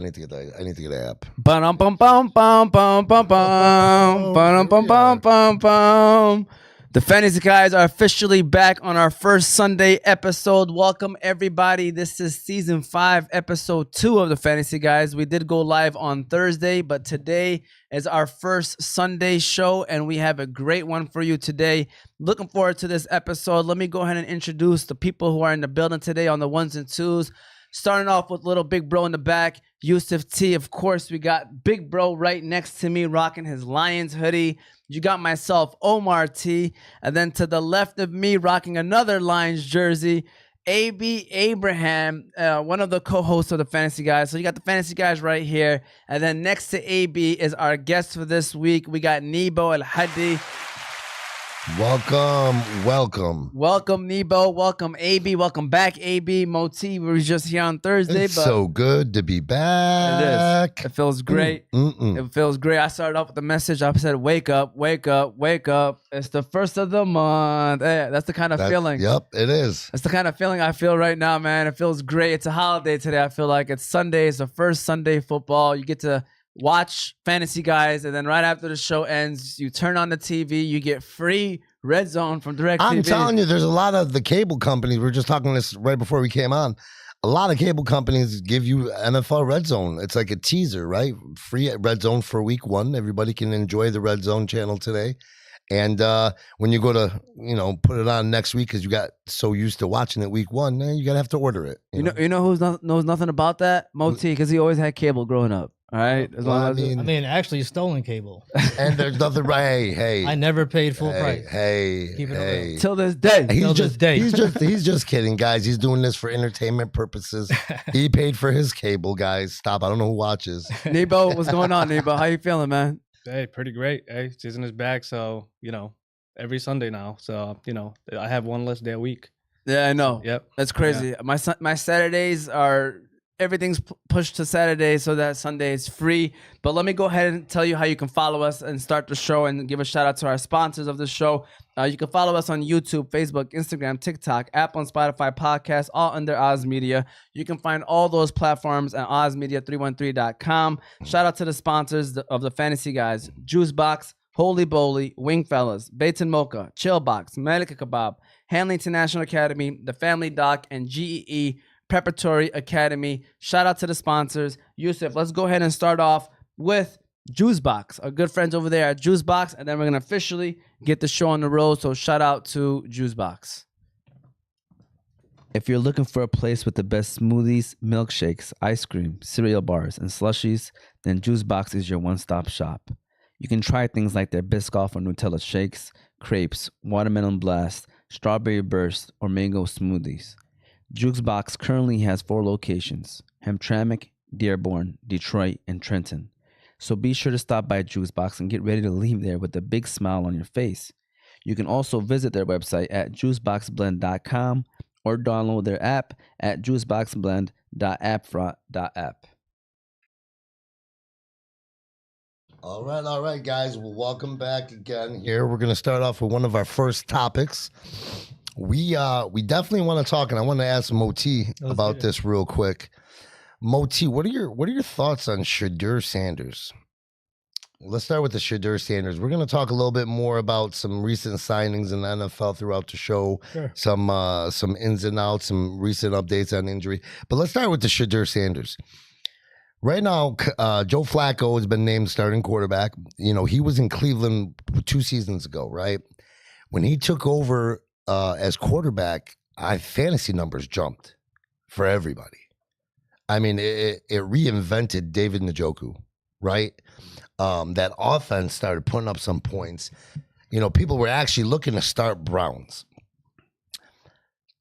need to get that. I need to get an app. Bum bum bum bum bum bum bum bum bum bum bum. The Fantasy Guys are officially back on our first Sunday episode. Welcome everybody. This is season 5, episode 2 of the Fantasy Guys. We did go live on Thursday, but today is our first Sunday show, and we have a great one for you today. Looking forward to this episode. Let me go ahead and introduce the people who are in the building today on the ones and twos. Starting off with little big bro in the back, Yusuf T. Of course, we got big bro right next to me rocking his Lions hoodie. You got myself, Omar T. And then to the left of me rocking another Lions jersey, AB Abraham, one of the co-hosts of the Fantasy Guys. So you got the Fantasy Guys right here. And then next to AB is our guest for this week. We got Neebo Elhady. Welcome. Welcome, Neebo. Welcome, AB. Welcome back, AB. Moti, we were just here on Thursday. It's so good to be back. It is. It feels great. It feels great. I started off with the message. I said, wake up, wake up, wake up. It's the first of the month. Hey, that's the kind of feeling. Yep, it is. That's the kind of feeling I feel right now, man. It feels great. It's a holiday today. I feel like it's Sunday. It's the first Sunday football. You get to watch Fantasy Guys, and then right after the show ends, you turn on the TV, you get free Red Zone from DirecTV. I'm telling you, there's a lot of the cable companies. We were just talking this right before we came on. A lot of cable companies give you NFL Red Zone. It's like a teaser, right? Free Red Zone for week 1. Everybody can enjoy the Red Zone channel today. And when you go to, put it on next week because you got so used to watching it week 1, then you gotta have to order it. You know who knows nothing about that? Moti, because he always had cable growing up. All right. I mean, actually stolen cable. And there's nothing right. Hey, I never paid full price. Keep it real. Till this day. He's just kidding, guys. He's doing this for entertainment purposes. He paid for his cable, guys. Stop. I don't know who watches. Neebo, what's going on, Neebo? How you feeling, man? Hey, pretty great. Hey, season is back, so every Sunday now. So I have one less day a week. Yeah, I know. Yep, that's crazy. Yeah. My Saturdays are everything's pushed to Saturday so that Sunday is free. But let me go ahead and tell you how you can follow us and start the show and give a shout out to our sponsors of the show. You can follow us on YouTube, Facebook, Instagram, TikTok, Apple, and Spotify podcasts, all under Oz Media. You can find all those platforms at ozmedia313.com. Shout out to the sponsors of the Fantasy Guys: Juice Box, Holy Bowly, Wing Fellas, Bates and Mocha, Chill Box, Malika Kebab, Hanley International Academy, The Family Doc, and GEE Preparatory Academy. Shout out to the sponsors. Yusuf, let's go ahead and start off with Juice Box, our good friends over there at Juice Box, and then we're going to officially get the show on the road. So shout out to Juice Box. If you're looking for a place with the best smoothies, milkshakes, ice cream, cereal bars, and slushies, then Juice Box is your one-stop shop. You can try things like their Biscoff or Nutella shakes, crepes, watermelon blast, strawberry burst, or mango smoothies. Juice Box currently has 4 locations: Hamtramck, Dearborn, Detroit, and Trenton. So be sure to stop by Juice Box and get ready to leave there with a big smile on your face. You can also visit their website at juiceboxblend.com or download their app at juiceboxblend.appfront.app. All right, guys. Well, welcome back again here. We're going to start off with one of our first topics. We definitely want to talk, and I want to ask Moti about this real quick. Moti, what are your thoughts on Shedeur Sanders? Let's start with the Shedeur Sanders. We're going to talk a little bit more about some recent signings in the NFL throughout the show, sure. Some ins and outs, some recent updates on injury. But let's start with the Shedeur Sanders. Right now, Joe Flacco has been named starting quarterback. He was in Cleveland 2 seasons ago, right? When he took over as quarterback, fantasy numbers jumped for everybody. I mean, it reinvented David Njoku, right? That offense started putting up some points. People were actually looking to start Browns.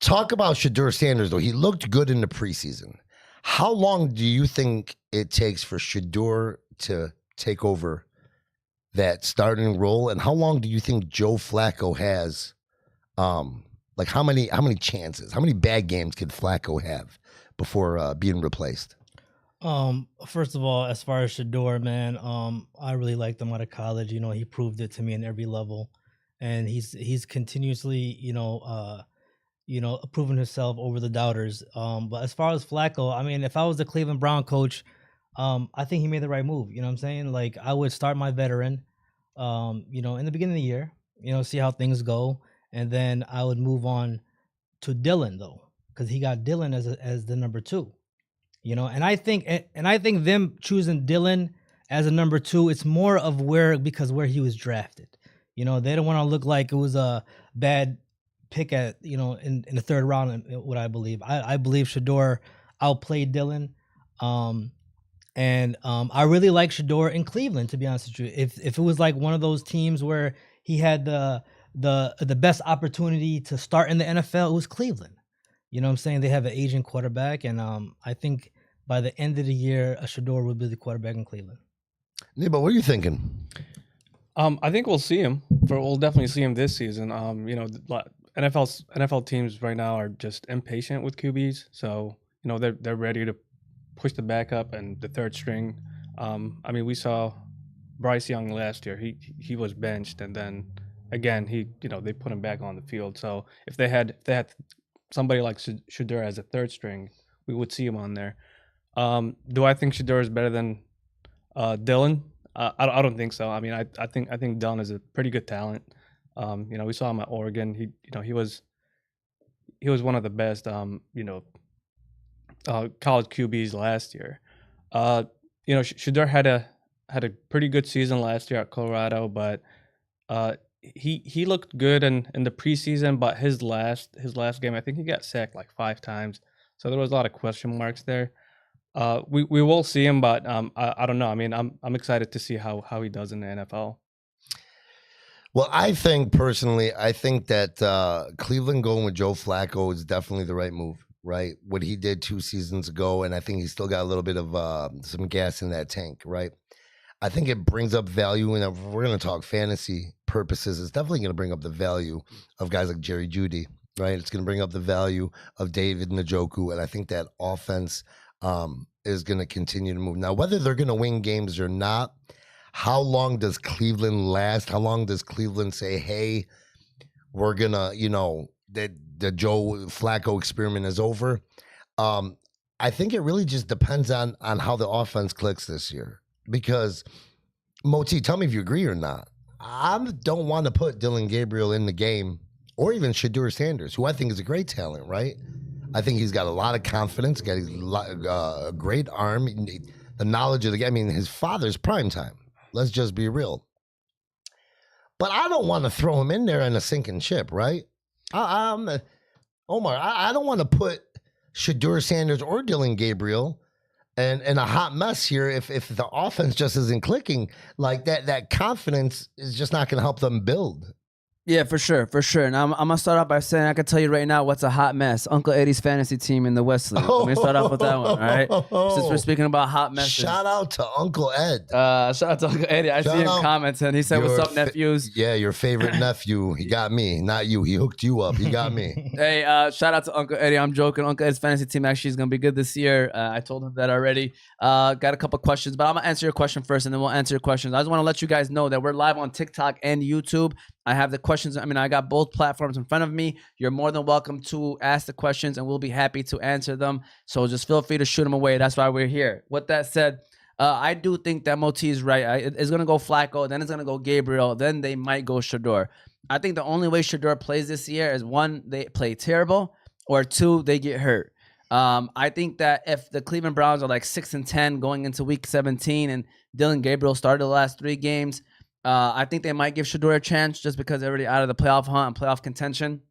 Talk about Shedeur Sanders, though. He looked good in the preseason. How long do you think it takes for Shedeur to take over that starting role? And how long do you think Joe Flacco has? Like how many chances, how many bad games could Flacco have before being replaced? First of all, as far as Shedeur, man, I really liked him out of college. He proved it to me in every level, and he's continuously, proving himself over the doubters. But as far as Flacco, I mean, if I was the Cleveland Brown coach, I think he made the right move. You know what I'm saying? Like, I would start my veteran, in the beginning of the year, see how things go. And then I would move on to Dylan, though, because he got Dylan as the number 2. And I think them choosing Dylan as a number 2, it's more of where he was drafted. They don't want to look like it was a bad pick at in the 3rd round. What I believe, I believe Shador outplayed Dylan, and I really like Shador in Cleveland. To be honest with you, if it was like one of those teams where he had the best opportunity to start in the NFL, it was Cleveland. You know what I'm saying? They have an aging quarterback, and I think by the end of the year, Shador will be the quarterback in Cleveland. Neebo, what are you thinking? I think we'll see him. We'll definitely see him this season. NFL teams right now are just impatient with QBs, so they're ready to push the backup and the 3rd string. We saw Bryce Young last year. He was benched, and then again they put him back on the field. So if they had somebody like Shador as a 3rd string, we would see him on there. Do I think Shador is better than Dylan? I don't think so. I think Dylan is a pretty good talent. We saw him at Oregon. He was one of the best college QBs last year. Shador had a pretty good season last year at Colorado, but he looked good in the preseason. But his last game, I think he got sacked like 5 times, so there was a lot of question marks there. We will see him, but I don't know. I'm excited to see how he does in the NFL. Well, I think personally, that Cleveland going with Joe Flacco is definitely the right move, right? What he did 2 seasons ago, and I think he's still got a little bit of some gas in that tank, right? I think it brings up value, and if we're going to talk fantasy purposes, it's definitely going to bring up the value of guys like Jerry Jeudy, right? It's going to bring up the value of David Njoku, and I think that offense is going to continue to move. Now, whether they're going to win games or not, how long does Cleveland last? How long does Cleveland say, hey, we're going to, the Joe Flacco experiment is over? I think it really just depends on how the offense clicks this year. Because, Moti, tell me if you agree or not. I don't want to put Dylan Gabriel in the game, or even Shador Sanders, who I think is a great talent, right? I think he's got a lot of confidence, got a great arm, the knowledge of the game. His father's prime time. Let's just be real. But I don't want to throw him in there in a sinking ship, right? Omar, I don't want to put Shador Sanders or Dylan Gabriel in a hot mess here if the offense just isn't clicking. Like that confidence is just not going to help them build. Yeah, for sure. And I'm going to start off by saying I can tell you right now what's a hot mess. Uncle Eddie's fantasy team in the West League. Let me start off with that one, all right? Since we're speaking about hot messes. Shout out to Uncle Ed. Shout out to Uncle Eddie. I see him commenting. He said, what's up, nephews? Yeah, your favorite nephew. He got me, not you. He hooked you up. He got me. Hey, shout out to Uncle Eddie. I'm joking. Uncle Eddie's fantasy team actually is going to be good this year. I told him that already. Got a couple questions, but I'm going to answer your question first, and then we'll answer your questions. I just want to let you guys know that we're live on TikTok and YouTube. I have the questions. I got both platforms in front of me. You're more than welcome to ask the questions, and we'll be happy to answer them. So just feel free to shoot them away. That's why we're here. With that said, I do think that Moti is right. It's going to go Flacco, then it's going to go Gabriel, then they might go Shador. I think the only way Shador plays this year is 1, they play terrible, or 2, they get hurt. I think that if the Cleveland Browns are like 6-10 going into week 17 and Dylan Gabriel started the last 3 games, I think they might give Shador a chance just because they're already out of the playoff hunt and playoff contention.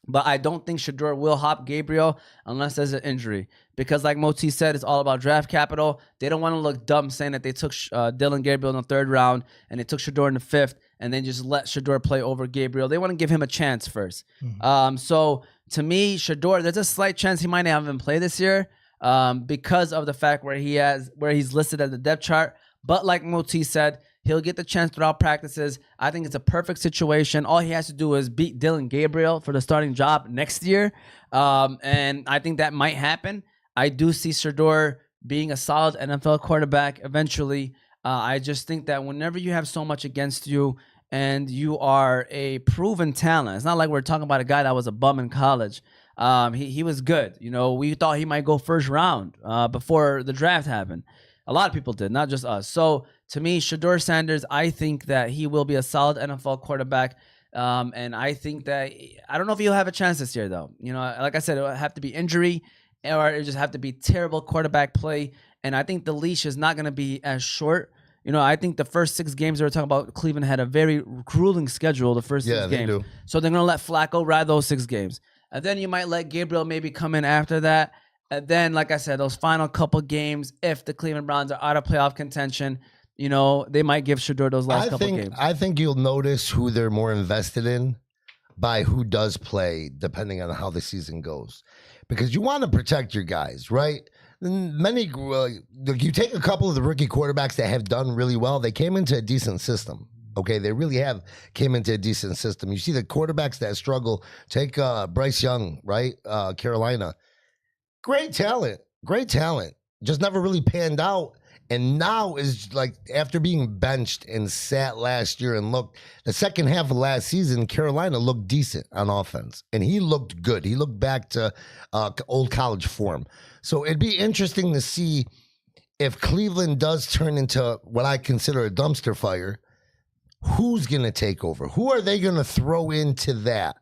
But I don't think Shador will hop Gabriel unless there's an injury. Because like Moti said, it's all about draft capital. They don't want to look dumb saying that they took Dylan Gabriel in the 3rd round and they took Shador in the 5th and then just let Shador play over Gabriel. They want to give him a chance first. Mm-hmm. So to me, Shador, there's a slight chance he might not even play this year because of the fact where he's listed at the depth chart. But like Moti said, he'll get the chance throughout practices. I think it's a perfect situation. All he has to do is beat Dylan Gabriel for the starting job next year. And I think that might happen. I do see Shador being a solid NFL quarterback eventually. I just think that whenever you have so much against you and you are a proven talent, it's not like we're talking about a guy that was a bum in college. He was good. We thought he might go 1st round before the draft happened. A lot of people did, not just us. So to me, Shedeur Sanders, I think that he will be a solid NFL quarterback. And I think that I don't know if he'll have a chance this year, though. You know, like I said, it would have to be injury or it just have to be terrible quarterback play. And I think the leash is not going to be as short. You know, I think the first 6 games we were talking about, Cleveland had a very grueling schedule the first 6 games. Do. So they're going to let Flacco ride those 6 games. And then you might let Gabriel maybe come in after that. And then, like I said, those final couple games, if the Cleveland Browns are out of playoff contention, you know, they might give Shedeur those last couple games. I think you'll notice who they're more invested in by who does play, depending on how the season goes. Because you want to protect your guys, right? You take a couple of the rookie quarterbacks that have done really well. They came into a decent system. Okay, they really have came into a decent system. You see the quarterbacks that struggle. Take Bryce Young, right? Carolina. Great talent. Just never really panned out. And now is like after being benched and sat last year and looked the second half of last season, Carolina looked decent on offense. And he looked good. He looked back to old college form. So it'd be interesting to see if Cleveland does turn into what I consider a dumpster fire. Who's going to take over? Who are they going to throw into that?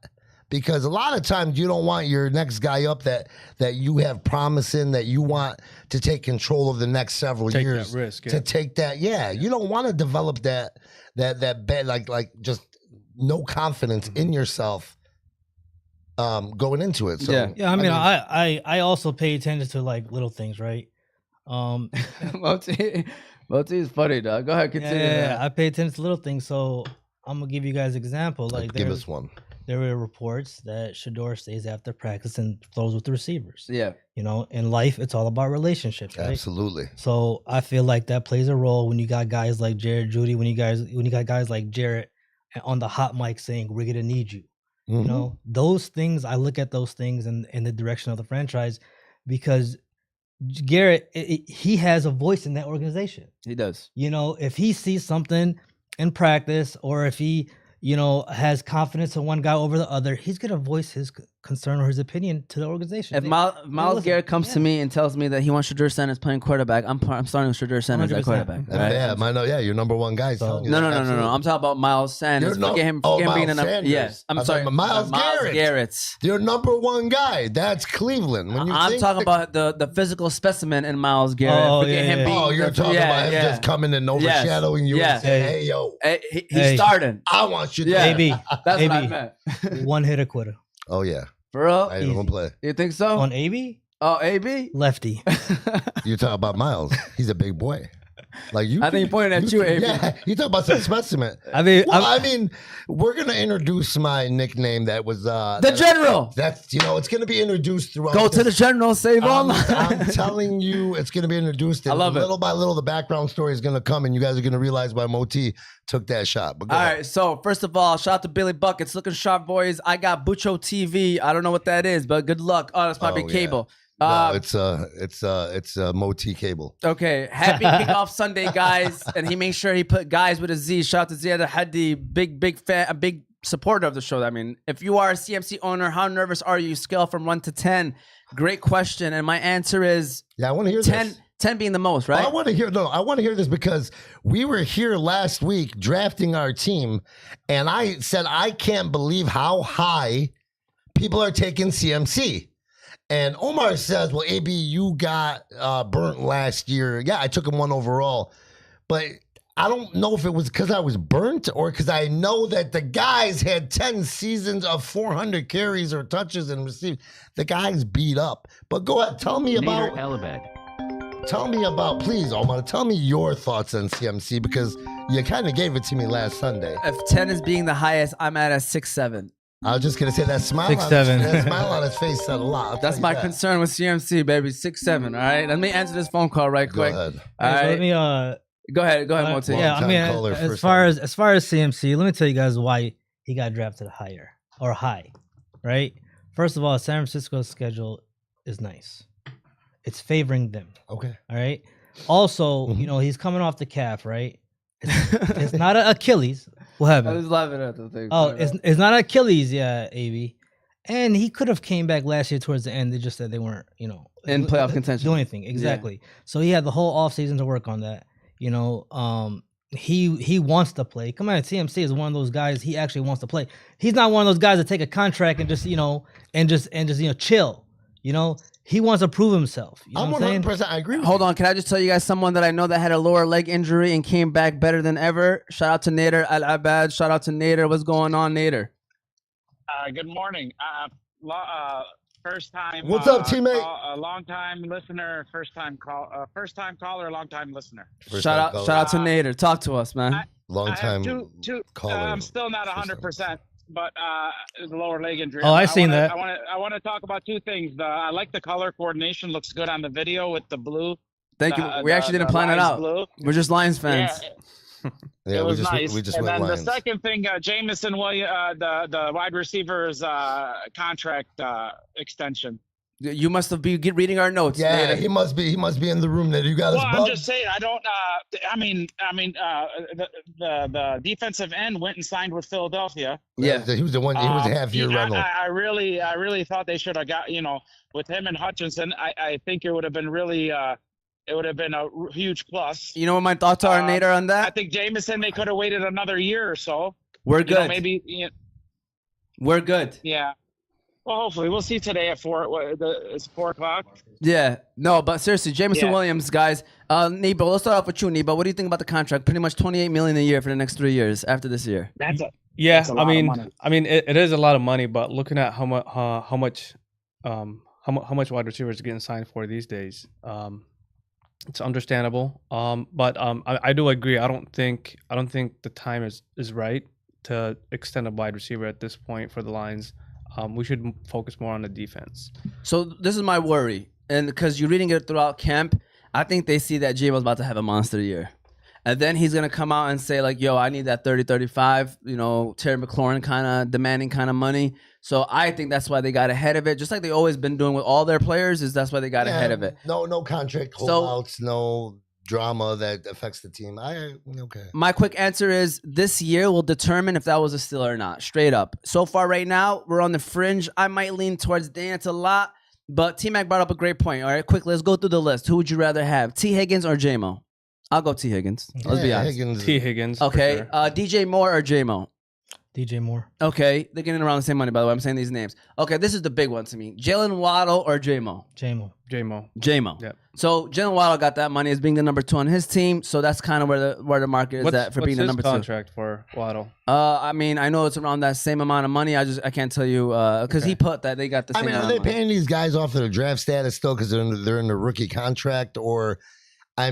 Because a lot of times you don't want your next guy up that you have promise in, that you want to take control of the next several years. That risk, to take that. Yeah, you don't want to develop that bad, like just no confidence in yourself going into it. So, yeah. I mean, I also pay attention to like little things, right? Moti is funny, dog. Go ahead, continue. Yeah, I pay attention to little things. So I'm gonna give you guys an example. Like, give us one. There were reports that Shedeur stays after practice and throws with the receivers. Yeah. You know, in life, it's all about relationships, right? Absolutely. So I feel like that plays a role when you got guys like Jared Judy, when you got guys like Jarrett on the hot mic saying, "We're gonna need you." You know, those things, I look at those things in the direction of the franchise because Garrett, he has a voice in that organization. He does. You know, if he sees something in practice or if he, you know, has confidence in one guy over the other, he's going to voice his concern or his opinion to the organization. If Myles Garrett comes to me and tells me that he wants Shedeur Sanders playing quarterback, I'm starting Shedeur Sanders at quarterback. Right? Yeah, your number one guy. No. I'm talking about Miles Sanders. Forget him being a number. Yes, I'm sorry. Miles Garrett's your number one guy. That's Cleveland. I'm talking about the physical specimen in Miles Garrett. You're talking about him just coming and overshadowing you and saying, "Hey, yo, he's starting. I want you to." AB, that's what I meant. One hitter quitter. Oh yeah. For real? I ain't gonna play. You think so? On AB? Oh, AB? Lefty. You talk about Miles. He's a big boy. Like you, I think he pointed at you, AB. Yeah, you talk about some specimen. I mean, we're gonna introduce my nickname. That was the General. That's it's gonna be introduced throughout. Go to the General, save online. I'm telling you, it's gonna be introduced. And I love it. Little by little, the background story is gonna come, and you guys are gonna realize why Moti took that shot. But all right, so first of all, shout out to Billy Buckets, looking sharp, boys. I got Bucho TV. I don't know what that is, but good luck. Oh, that's probably cable. No, it's Moti cable. Okay, happy kickoff Sunday, guys. And he made sure he put guys with a Z. Shout out to Neebo Elhady, big fan, a big supporter of the show. I mean, if you are a CMC owner, how nervous are you? Scale from 1 to 10. Great question, and my answer is I want to hear 10. This. 10 being the most, right? I want to hear this because we were here last week drafting our team, and I said I can't believe how high people are taking CMC. And Omar says, well, AB, you got burnt last year. Yeah, I took him 1 overall. But I don't know if it was because I was burnt or because I know that the guys had 10 seasons of 400 carries or touches and received. The guys beat up. But go ahead, tell me about... please, Omar, tell me your thoughts on CMC because you kind of gave it to me last Sunday. If 10 is being the highest, I'm at a 6-7. I was just going to say that smile, 6'7". that smile on his face said a lot. That's my concern with CMC, baby. 6-7, all right? Let me answer this phone call right quick. Go ahead. All right. So let me Go ahead, Moti. Yeah, I mean, as far as CMC, let me tell you guys why he got drafted high, right? First of all, San Francisco's schedule is nice. It's favoring them. Okay. All right. Also, he's coming off the calf, right? It's not an Achilles. What happened? I was laughing at the thing. Oh, it's not Achilles, AB. And he could have came back last year towards the end. They just said they weren't, in playoff contention. do anything. Exactly. So he had the whole offseason to work on that. You know, he wants to play. Come on, CMC is one of those guys. He actually wants to play. He's not one of those guys that take a contract and just chill. You know, he wants to prove himself. You know I'm what I'm 100%. saying? I agree with Hold you. on, can I just tell you guys someone that I know that had a lower leg injury and came back better than ever? Shout out to Nader Al-Abad. Shout out to Nader. What's going on, Nader? Good morning. First time. What's up, teammate? A long time listener. First time caller. Long time listener. First Shout time out caller. to Nader. Talk to us, man. Long I time have two. caller. I'm still not First time. 100%, but the lower leg injury. Oh, I seen that. I want to talk about two things. I like the color coordination. Looks good on the video with the blue. Thank you. We actually didn't plan it Lions out. blue. We're just Lions fans. Yeah, it was we just and went then Lions. the second thing, Jameson the wide receivers contract extension. You must have been reading our notes. Yeah, Nader. he must be in the room that you got Well, us I'm bugged. just saying. I don't. The defensive end went and signed with Philadelphia. Yeah. He was the one. He was a half year rental. I really thought they should have got, with him and Hutchinson. I think it would have been really. It would have been a huge plus. You know what my thoughts are, Nader, on I that? think Jameson, they could have waited another year or so. We're good. Maybe. We're good. Yeah. Well, hopefully we'll see today at 4. It's 4:00. Yeah. No, but seriously, Jameson Yeah. Williams, guys. Neebo, let's start off with you, Neebo. What do you think about the contract? Pretty much $28 million a year for the next 3 years after this year. That's a Yeah, That's a lot of money. it is a lot of money, but looking at how much wide receivers are getting signed for these days, it's understandable. I do agree. I don't think the time is right to extend a wide receiver at this point for the Lions. We should focus more on the defense. So this is my worry. And because you're reading it throughout camp, I think they see that J-Mo's about to have a monster year. And then he's going to come out and say, like, yo, I need that 30, 35, Terry McLaurin kind of demanding kind of money. So I think that's why they got ahead of it. Just like they always been doing with all their players, that's why they got ahead of it. No contract holdouts, no drama that affects the team. Okay. My quick answer is this year will determine if that was a steal or not. Straight up. So far right now, we're on the fringe. I might lean towards Dance a lot, but T-Mac brought up a great point. All right, quick, let's go through the list. Who would you rather have, T. Higgins or J-Mo? I'll go T. Higgins. Let's be honest. T. Higgins. Okay, For sure. DJ Moore or J-Mo? DJ Moore. Okay, they're getting around the same money, by the way. I'm saying these names. Okay, this is the big one to me. Jalen Waddle or J-Mo? J-Mo. J-Mo. J-Mo. Yep. So Jalen Waddle got that money as being the number 2 on his team. So that's kind of where the market is at for being the number 2. What's his contract for Waddle? I mean, I know it's around that same amount of money. I can't tell you because he put that they got the same. Are amount they of money. paying these guys off of their draft status still because they're in the rookie contract? Or, I'll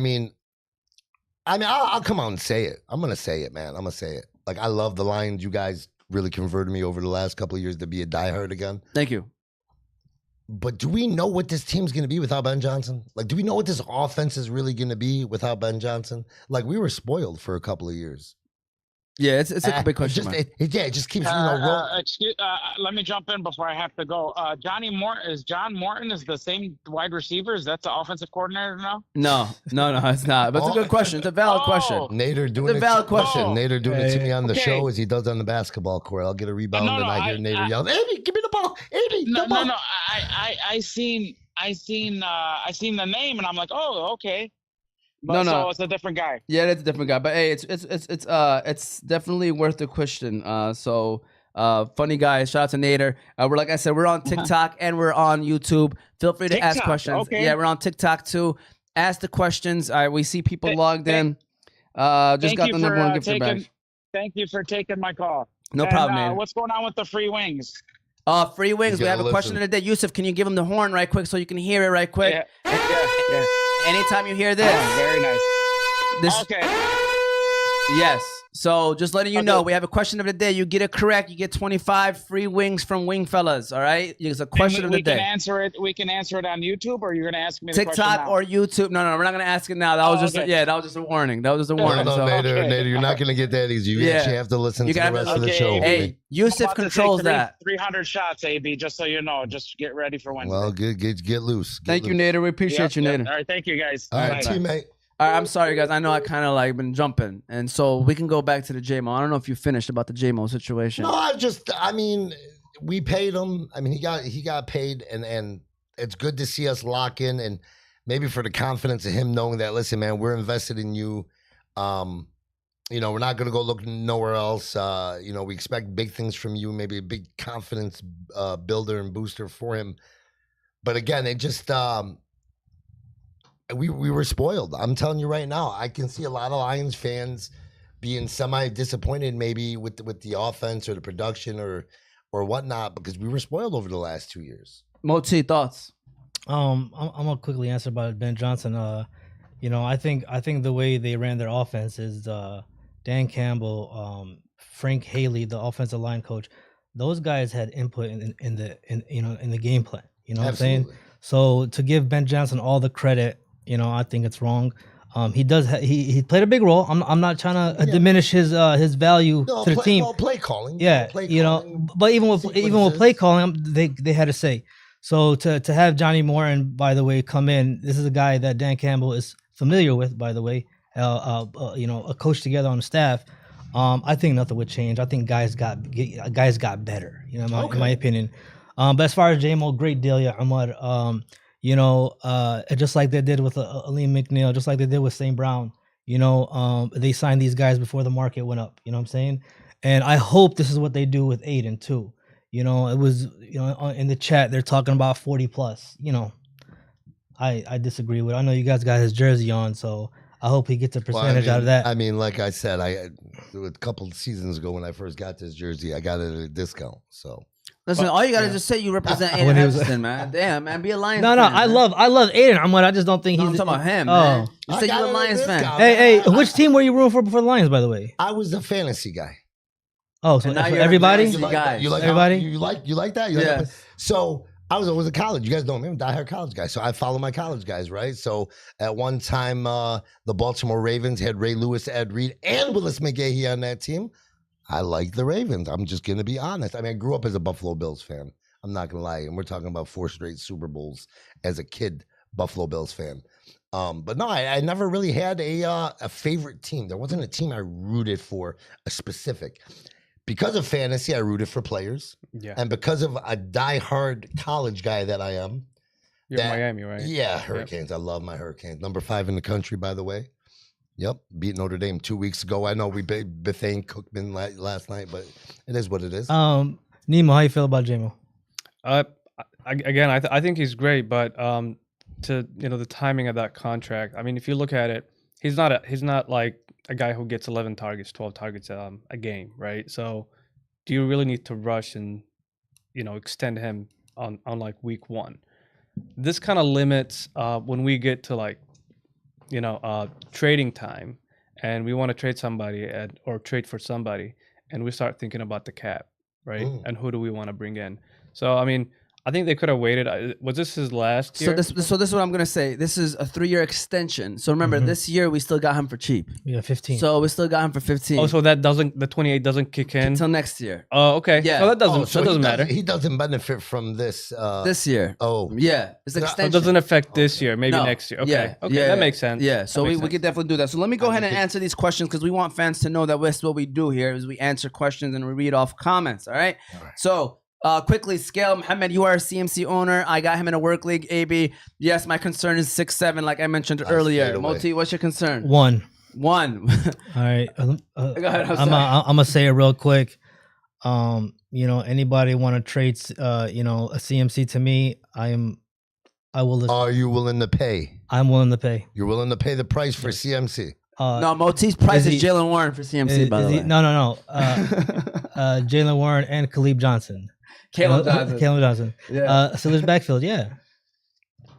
come out and say it. I'm gonna say it, man. I'm gonna say it. Like, I love the Lions. You guys really converted me over the last couple of years to be a diehard again. Thank you. But do we know what this team's going to be without Ben Johnson? Like, do we know what this offense is really going to be without Ben Johnson? Like, we were spoiled for a couple of years. Yeah, it's a big question. mark. It just keeps, rolling. Let me jump in before I have to go. John Morton is the same wide receivers? That's the offensive coordinator now? No, it's not. But it's a good question. It's a valid question. Nader doing It's a valid question. Nader doing it to me on the Okay. show as he does on the basketball court. I'll get a rebound No, and I hear Nader yell, "Amy, give me the ball! Amy, the ball!" No. I seen the name and I'm like, oh, okay. But, No. So it's a different guy. Yeah, that's a different guy. But hey, it's definitely worth the question. Funny guy. Shout out to Nader. We're like I said, we're on TikTok and we're on YouTube. Feel free to ask TikTok, questions. okay. Yeah, we're on TikTok too. Ask the questions. We see people logged in. Just Thank got you the number for, one gift back. Thank you for taking my call. No And, problem, Nader. what's going on with the free wings? Free wings. You We have a gotta question listen. of the day. Yusuf, can you give him the horn right quick so you can hear it right quick? Yeah. Anytime you hear this, Oh, very nice. this Okay. yes. So just letting you know, Okay. we have a question of the day. You get it correct, you get 25 free wings from Wing Fellas. All right, it's a question of the We can day. answer it. We can answer it on YouTube, or you're gonna ask me the question TikTok now? or YouTube? No, we're not gonna ask it now. That was just okay. that was just a warning. That was just a No, warning. no, so Nader, Okay. Nader, you're not going to get that easy. You Yeah. actually have to listen You to the gotta- rest of the Okay, show. hey, homie. Yusuf I'm about to take controls that. 300 shots, AB. Just so you know, just get ready for Wednesday. Well, get loose. Get Thank you, loose. Nader. We appreciate you, Nader. All right, thank you guys. All right, Bye. teammate. All right, I'm sorry, guys. I know I kind of like been jumping, and so we can go back to the J-Mo. I don't know if you finished about the J-Mo situation. No, we paid him. I mean, he got paid, and it's good to see us lock in, and maybe for the confidence of him knowing that, listen, man, we're invested in you. You know, we're not going to go look nowhere else. You know, we expect big things from you, maybe a big confidence builder and booster for him. But again, it just we were spoiled. I'm telling you right now, I can see a lot of Lions fans being semi-disappointed maybe with the offense or the production or whatnot, because we were spoiled over the last 2 years. Moti, thoughts? I'm gonna quickly answer about Ben Johnson. You know, I think the way they ran their offense is Dan Campbell, Frank Haley, the offensive line coach. Those guys had input in the game plan. You know what I'm saying? So to give Ben Johnson all the credit, you know, I think it's wrong. He does. He played a big role. I'm not trying to diminish his value to the team. Play calling. Yeah, you know, but even with play calling, they had to say. So to have Johnny Moore, and by the way, come in. This is a guy that Dan Campbell is familiar with, by the way. You know, a coach together on the staff. I think nothing would change. I think guys got better. You know, in my opinion. But as far as JMO, great deal, yeah, Ahmad. You know, just like they did with Aleem McNeil, just like they did with St. Brown. You know, they signed these guys before the market went up. You know what I'm saying? And I hope this is what they do with Aiden too. You know, it was, you know, in the chat they're talking about 40 plus. You know, I disagree with it. I know you guys got his jersey on, so I hope he gets a percentage out of that. I mean, like I said, a couple of seasons ago when I first got this jersey, I got it at a discount. So listen, all you gotta just say you represent Aiden Hutchinson, man. Damn, man, be a Lions fan. Man, I love Aiden. I just don't think I'm he's. talking about him, man. You said you're a Lions fan. Hey, which team were you rooting for before the Lions, by the way? I was a fantasy guy. Oh, so everybody? You like everybody? You like that? You like that? So I was a college. You guys know me. I'm a diehard college guy. So I follow my college guys, right? So at one time, the Baltimore Ravens had Ray Lewis, Ed Reed, and Willis McGahee on that team. I like the Ravens. I'm just going to be honest. I mean, I grew up as a Buffalo Bills fan. I'm not going to lie. And we're talking about 4 straight Super Bowls as a kid, Buffalo Bills fan. But no, I never really had a favorite team. There wasn't a team I rooted for, a specific. Because of fantasy, I rooted for players. Yeah. And because of a diehard college guy that I am. You're Miami, right? Yeah, Hurricanes. Yep. I love my Hurricanes. Number 5 in the country, by the way. Yep. Beat Notre Dame 2 weeks ago. I know we beat Bethane Cookman last night, but it is what it is. Neemo, how you feel about JMO? Again, I think he's great, but to the timing of that contract. I mean, if you look at it, he's not like a guy who gets 11 targets, 12 targets a game, right? So do you really need to rush and extend him on like week 1? This kind of limits when we get to like trading time and we want to trade somebody or trade for somebody, and we start thinking about the cap, right? And who do we want to bring in? So I mean, I think they could have waited. Was this his last year? So this is what I'm gonna say. This is a 3-year extension. So remember, this year we still got him for cheap. Yeah, 15. So we still got him for 15. Oh, so the 28 doesn't kick in until next year. Oh, okay. Yeah. So that doesn't matter. He doesn't benefit from this. This year. Oh, yeah. It's extension. It doesn't affect this year. Maybe next year. Okay. Yeah. Okay. Yeah. That makes sense. Yeah. So we could definitely do that. So let me go ahead and answer these questions because we want fans to know that that's what we do here is we answer questions and we read off comments. All right. So. Quickly, Scale Mohammed, you are a CMC owner. I got him in a work league. AB, yes, my concern is 6'7", like I mentioned earlier. Moti, what's your concern? 1. All right. Go ahead. I'm gonna say it real quick. Anybody want to trade, a CMC to me? I will listen. Are you willing to pay? I'm willing to pay. You're willing to pay the price for CMC? No, Moti's price is Jalen Warren for CMC, by the way. No. Jalen Warren and Khalib Johnson. Caleb Johnson. Yeah. Steelers backfield, yeah.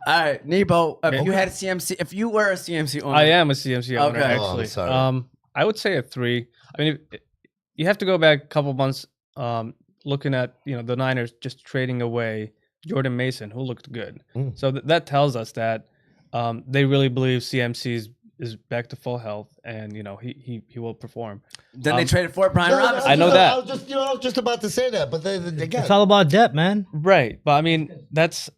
All right, Neebo, if you had a CMC, if you were a CMC owner. I am a CMC owner, okay. actually. I'm sorry. I would say a 3. I mean, you have to go back a couple months looking at, the Niners just trading away Jordan Mason, who looked good. So that tells us that they really believe CMC is back to full health, and he will perform. Then they traded for Brian Robinson. I know that. I was just about to say that, but again, it's all about depth, man. Right, but I mean that's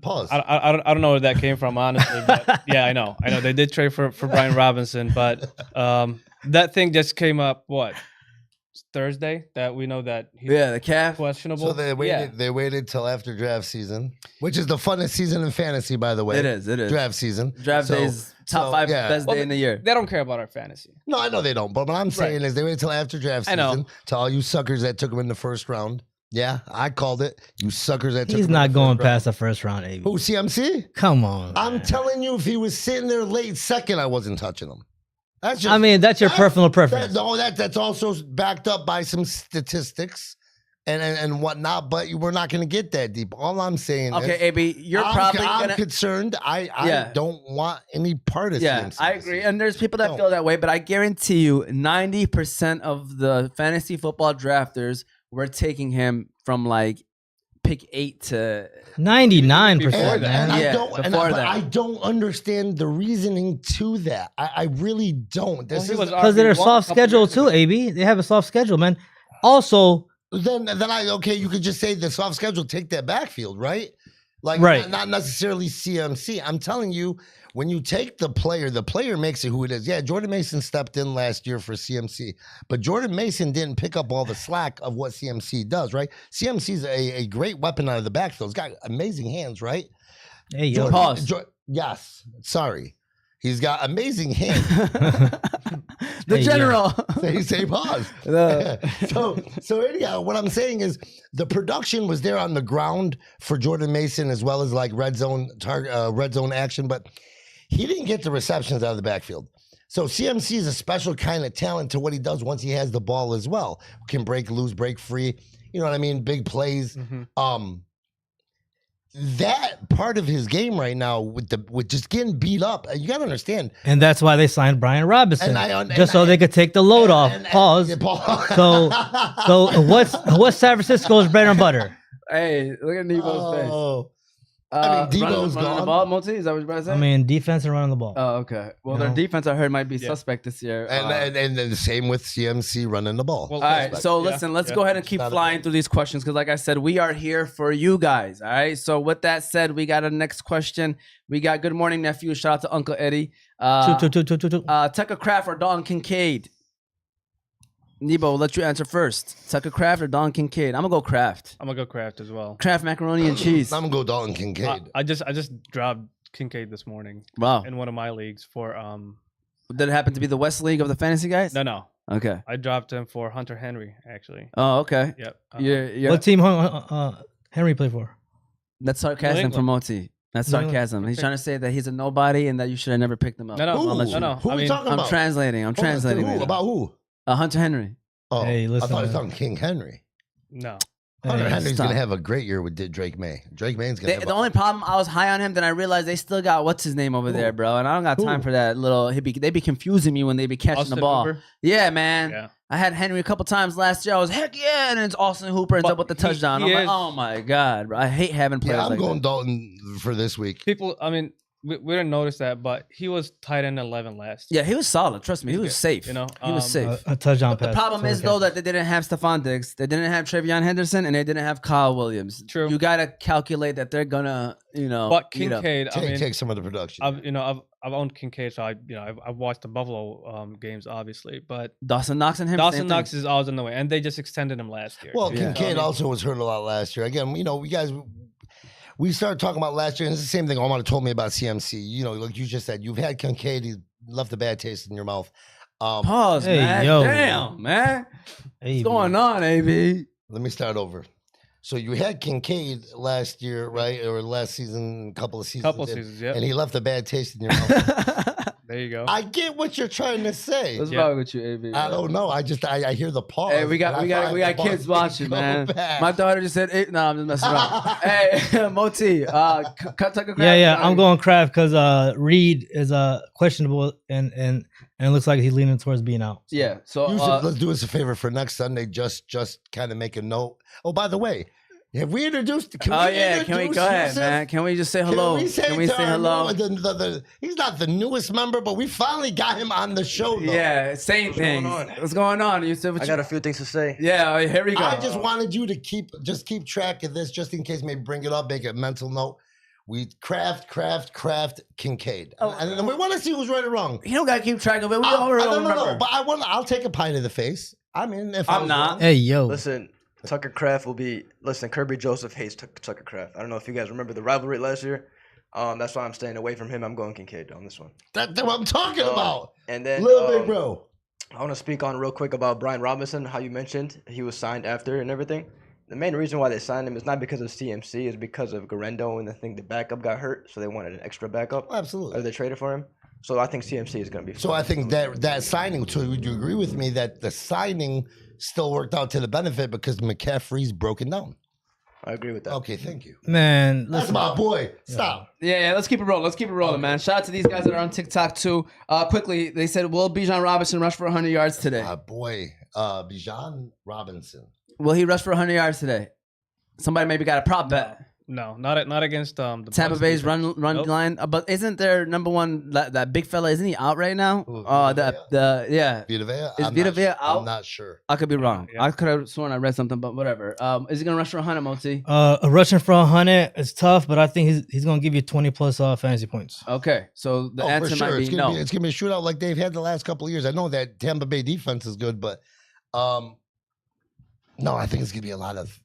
pause. I don't know where that came from, honestly. But yeah, I know they did trade for Brian Robinson, but that thing just came up Thursday that we know that he's Yeah, the calf. questionable. So they waited till after draft season, which is the funnest season in fantasy, by the way. It is. Draft season. Draft So- day is top 5 yeah. best day in the year. They don't care about our fantasy. No, I know they don't. But what I'm saying is they waited till after draft I know. season. To all you suckers that took him in the first round. Yeah, I called it. You suckers that took him He's in not the going first round. past the first round, AB. Who, CMC? Come on. I'm man. telling you, if he was sitting there late second, I wasn't touching him. That's just, I mean, that's your personal preference. That's also backed up by some statistics and whatnot, but we're not going to get that deep. All I'm saying Okay, is, AB, you're I'm probably I'm gonna. concerned. I Yeah. don't want any part of Yeah, CMC. I agree. And there's people that Don't. feel that way, but I guarantee you 90% of the fantasy football drafters were taking him from like pick 8 to 99%, Before that. man. And Yeah, I don't, and before I, but that. I don't understand the reasoning to that. I really don't. This Well, he is was Because they're RB1 soft a couple schedule years too, ago. AB. They have a soft schedule, man. Also, then you could just say the soft schedule, take that backfield, right? Like Right. not necessarily CMC. I'm telling you, when you take the player makes it who it is. Yeah, Jordan Mason stepped in last year for CMC, but Jordan Mason didn't pick up all the slack of what CMC does, right? CMC's a great weapon out of the backfield. He's got amazing hands, right? hey, yo. Pause. Yes. Sorry. He's got amazing hands. the Hey, general. Say pause. so anyhow, what I'm saying is the production was there on the ground for Jordan Mason as well as like red zone action, but he didn't get the receptions out of the backfield. So CMC is a special kind of talent to what he does once he has the ball as well. Can break loose, break free. You know what I mean? Big plays. That part of his game right now with just getting beat up, you got to understand. And that's why they signed Brian Robinson, And just so they could take the load off. Pause. So So what's San Francisco's bread and butter? Hey, look at Neebo's face. Oh. I mean, Debo's running the gone. ball, Moti? Is that what you're about to say? I mean, defense and running the ball. Oh, okay. Well, You their know? defense, I heard, might be suspect this year. And then the same with CMC running the ball. Well, all right, so yeah, listen, let's yeah. go ahead and keep Not a- flying through these questions because, like I said, we are here for you guys. All right. So with that said, we got a next question. We got good morning, nephew. Shout out to Uncle Eddie. Two. Tucker Craft or Don Kincaid? Neebo, we'll let you answer first. Tucker Craft or Don Kincaid? I'm gonna go Craft. I'm gonna go Kraft as well. Kraft macaroni and cheese. I'm gonna go Dalton Kincaid. I just dropped Kincaid this morning Wow. in one of my leagues for Did it happen to be the West League of the Fantasy Guys? no. Okay. I dropped him for Hunter Henry actually. Oh, okay. Yep. You're, What team Henry play for? that's sarcasm England. from Moti. That's New England. sarcasm. He's trying to say that he's a nobody and that you should have never picked him up. No, no. Who? I'll let you know. Who I are we mean, talking I'm about? translating. I'm translating. Who? right now. About who? Hunter Henry. Oh, Hey, listen, I thought he was man. talking King Henry. No. Hunter Hey, Henry's stop. gonna have a great year with Drake May. Drake May's gonna. The only problem, I was high on him, then I realized they still got what's his name over there, bro, and I don't got time Who? for that little. They be confusing me when they be catching Austin the ball. Hooper? Yeah, man. Yeah. I had Henry a couple times last year. I was heck yeah, and then it's Austin Hooper ends But up with the he- touchdown. he I'm is- like, oh my god, bro. I hate having players Yeah, I'm like going that. Dalton for this week. People, I mean, we didn't notice that, but he was tight end 11 last year. Yeah, he was solid. Trust me, he was safe. You know, he was safe. A touchdown The pass. problem to is the though catch. that they didn't have Stephon Diggs, they didn't have Travion Henderson, and they didn't have Kyle Williams. True. You gotta calculate that they're gonna, But eat up. Kincaid, I mean, Take some of the production. I've owned Kincaid, so I've watched the Buffalo games, obviously, but Dawson Knox and him. Dawson same Knox thing. is always in the way, and they just extended him last year. Well, Yeah. Kincaid also was hurt a lot last year. Again, we guys, we started talking about last year, and it's the same thing Omar told me about CMC. You know, like you just said, you've had Kincaid, he left a bad taste in your mouth. Pause, Hey, man. yo. Damn, man. Hey, What's going on, AB? Let me start over. So you had Kincaid last year, right? Or last season, couple of seasons. yeah. And he left a bad taste in your mouth. There you go. I get what you're trying to say. What's Yeah. wrong with you, AB? I don't know. I hear the pause. Hey, we got and I find the pause kids to watching, go man. back. My daughter just said, no, I'm just messing around. Hey, Moti, cut Tucker Craft. Yeah, I'm going Kraft because Reed is questionable and it looks like he's leaning towards being out. So. Yeah, so You should, let's do us a favor for next Sunday. Just kind of make a note. Oh, by the way, have we introduced? Can oh we yeah, can we introduce go ahead, Yusuf? man? Can we just say hello? Can we say hello? hello? He's not the newest member, but we finally got him on the show. Though. Yeah, same thing. What's going on? You said I got a few things to say. Yeah, here we go. I just wanted you to keep track of this, just in case maybe bring it up, make a mental note. We craft Kincaid, and then we want to see who's right or wrong. You don't gotta keep track of it. We all No, remember. but I'll take a pie to the face. I mean, if I I'm was not. wrong- Hey, yo. Listen, Tucker Kraft will be. Listen, Kirby Joseph hates Tucker Kraft. I don't know if you guys remember the rivalry last year. That's why I'm staying away from him. I'm going Kincaid on this one. That's what I'm talking about. And then Little big bro. I want to speak on real quick about Brian Robinson. How you mentioned he was signed after and everything. The main reason why they signed him is not because of CMC, it's because of Garendo, and I think the backup got hurt, so they wanted an extra backup. Absolutely. Or they traded for him. So I think CMC is going to be. So I think that signing. So would you agree with me that the signing still worked out to the benefit because McCaffrey's broken down? I agree with that. Okay, thank you. Man, That's listen. my boy. Stop. Yeah, let's keep it rolling. Let's keep it rolling, man. Shout out to these guys that are on TikTok too. Quickly, they said, will Bijan Robinson rush for 100 yards today? My boy, Bijan Robinson. Will he rush for 100 yards today? Somebody maybe got a prop bet. No, not against the Tampa Bucs Bay's defense. run Nope. line, but isn't their number one that big fella? Isn't he out right now? Who, Yeah, Vita Vea? Is I'm Vita not Vea su- out? I'm not sure. I could be wrong. Yeah. I could have sworn I read something, but whatever. Is he gonna rush for 100, Moti? Rushing for 100 is tough, but I think he's gonna give you 20 plus fantasy points. Okay, so the Oh, answer for sure. might It's be gonna no. be it's gonna be a shootout like they've had the last couple of years. I know that Tampa Bay defense is good, but no, I think it's gonna be a lot of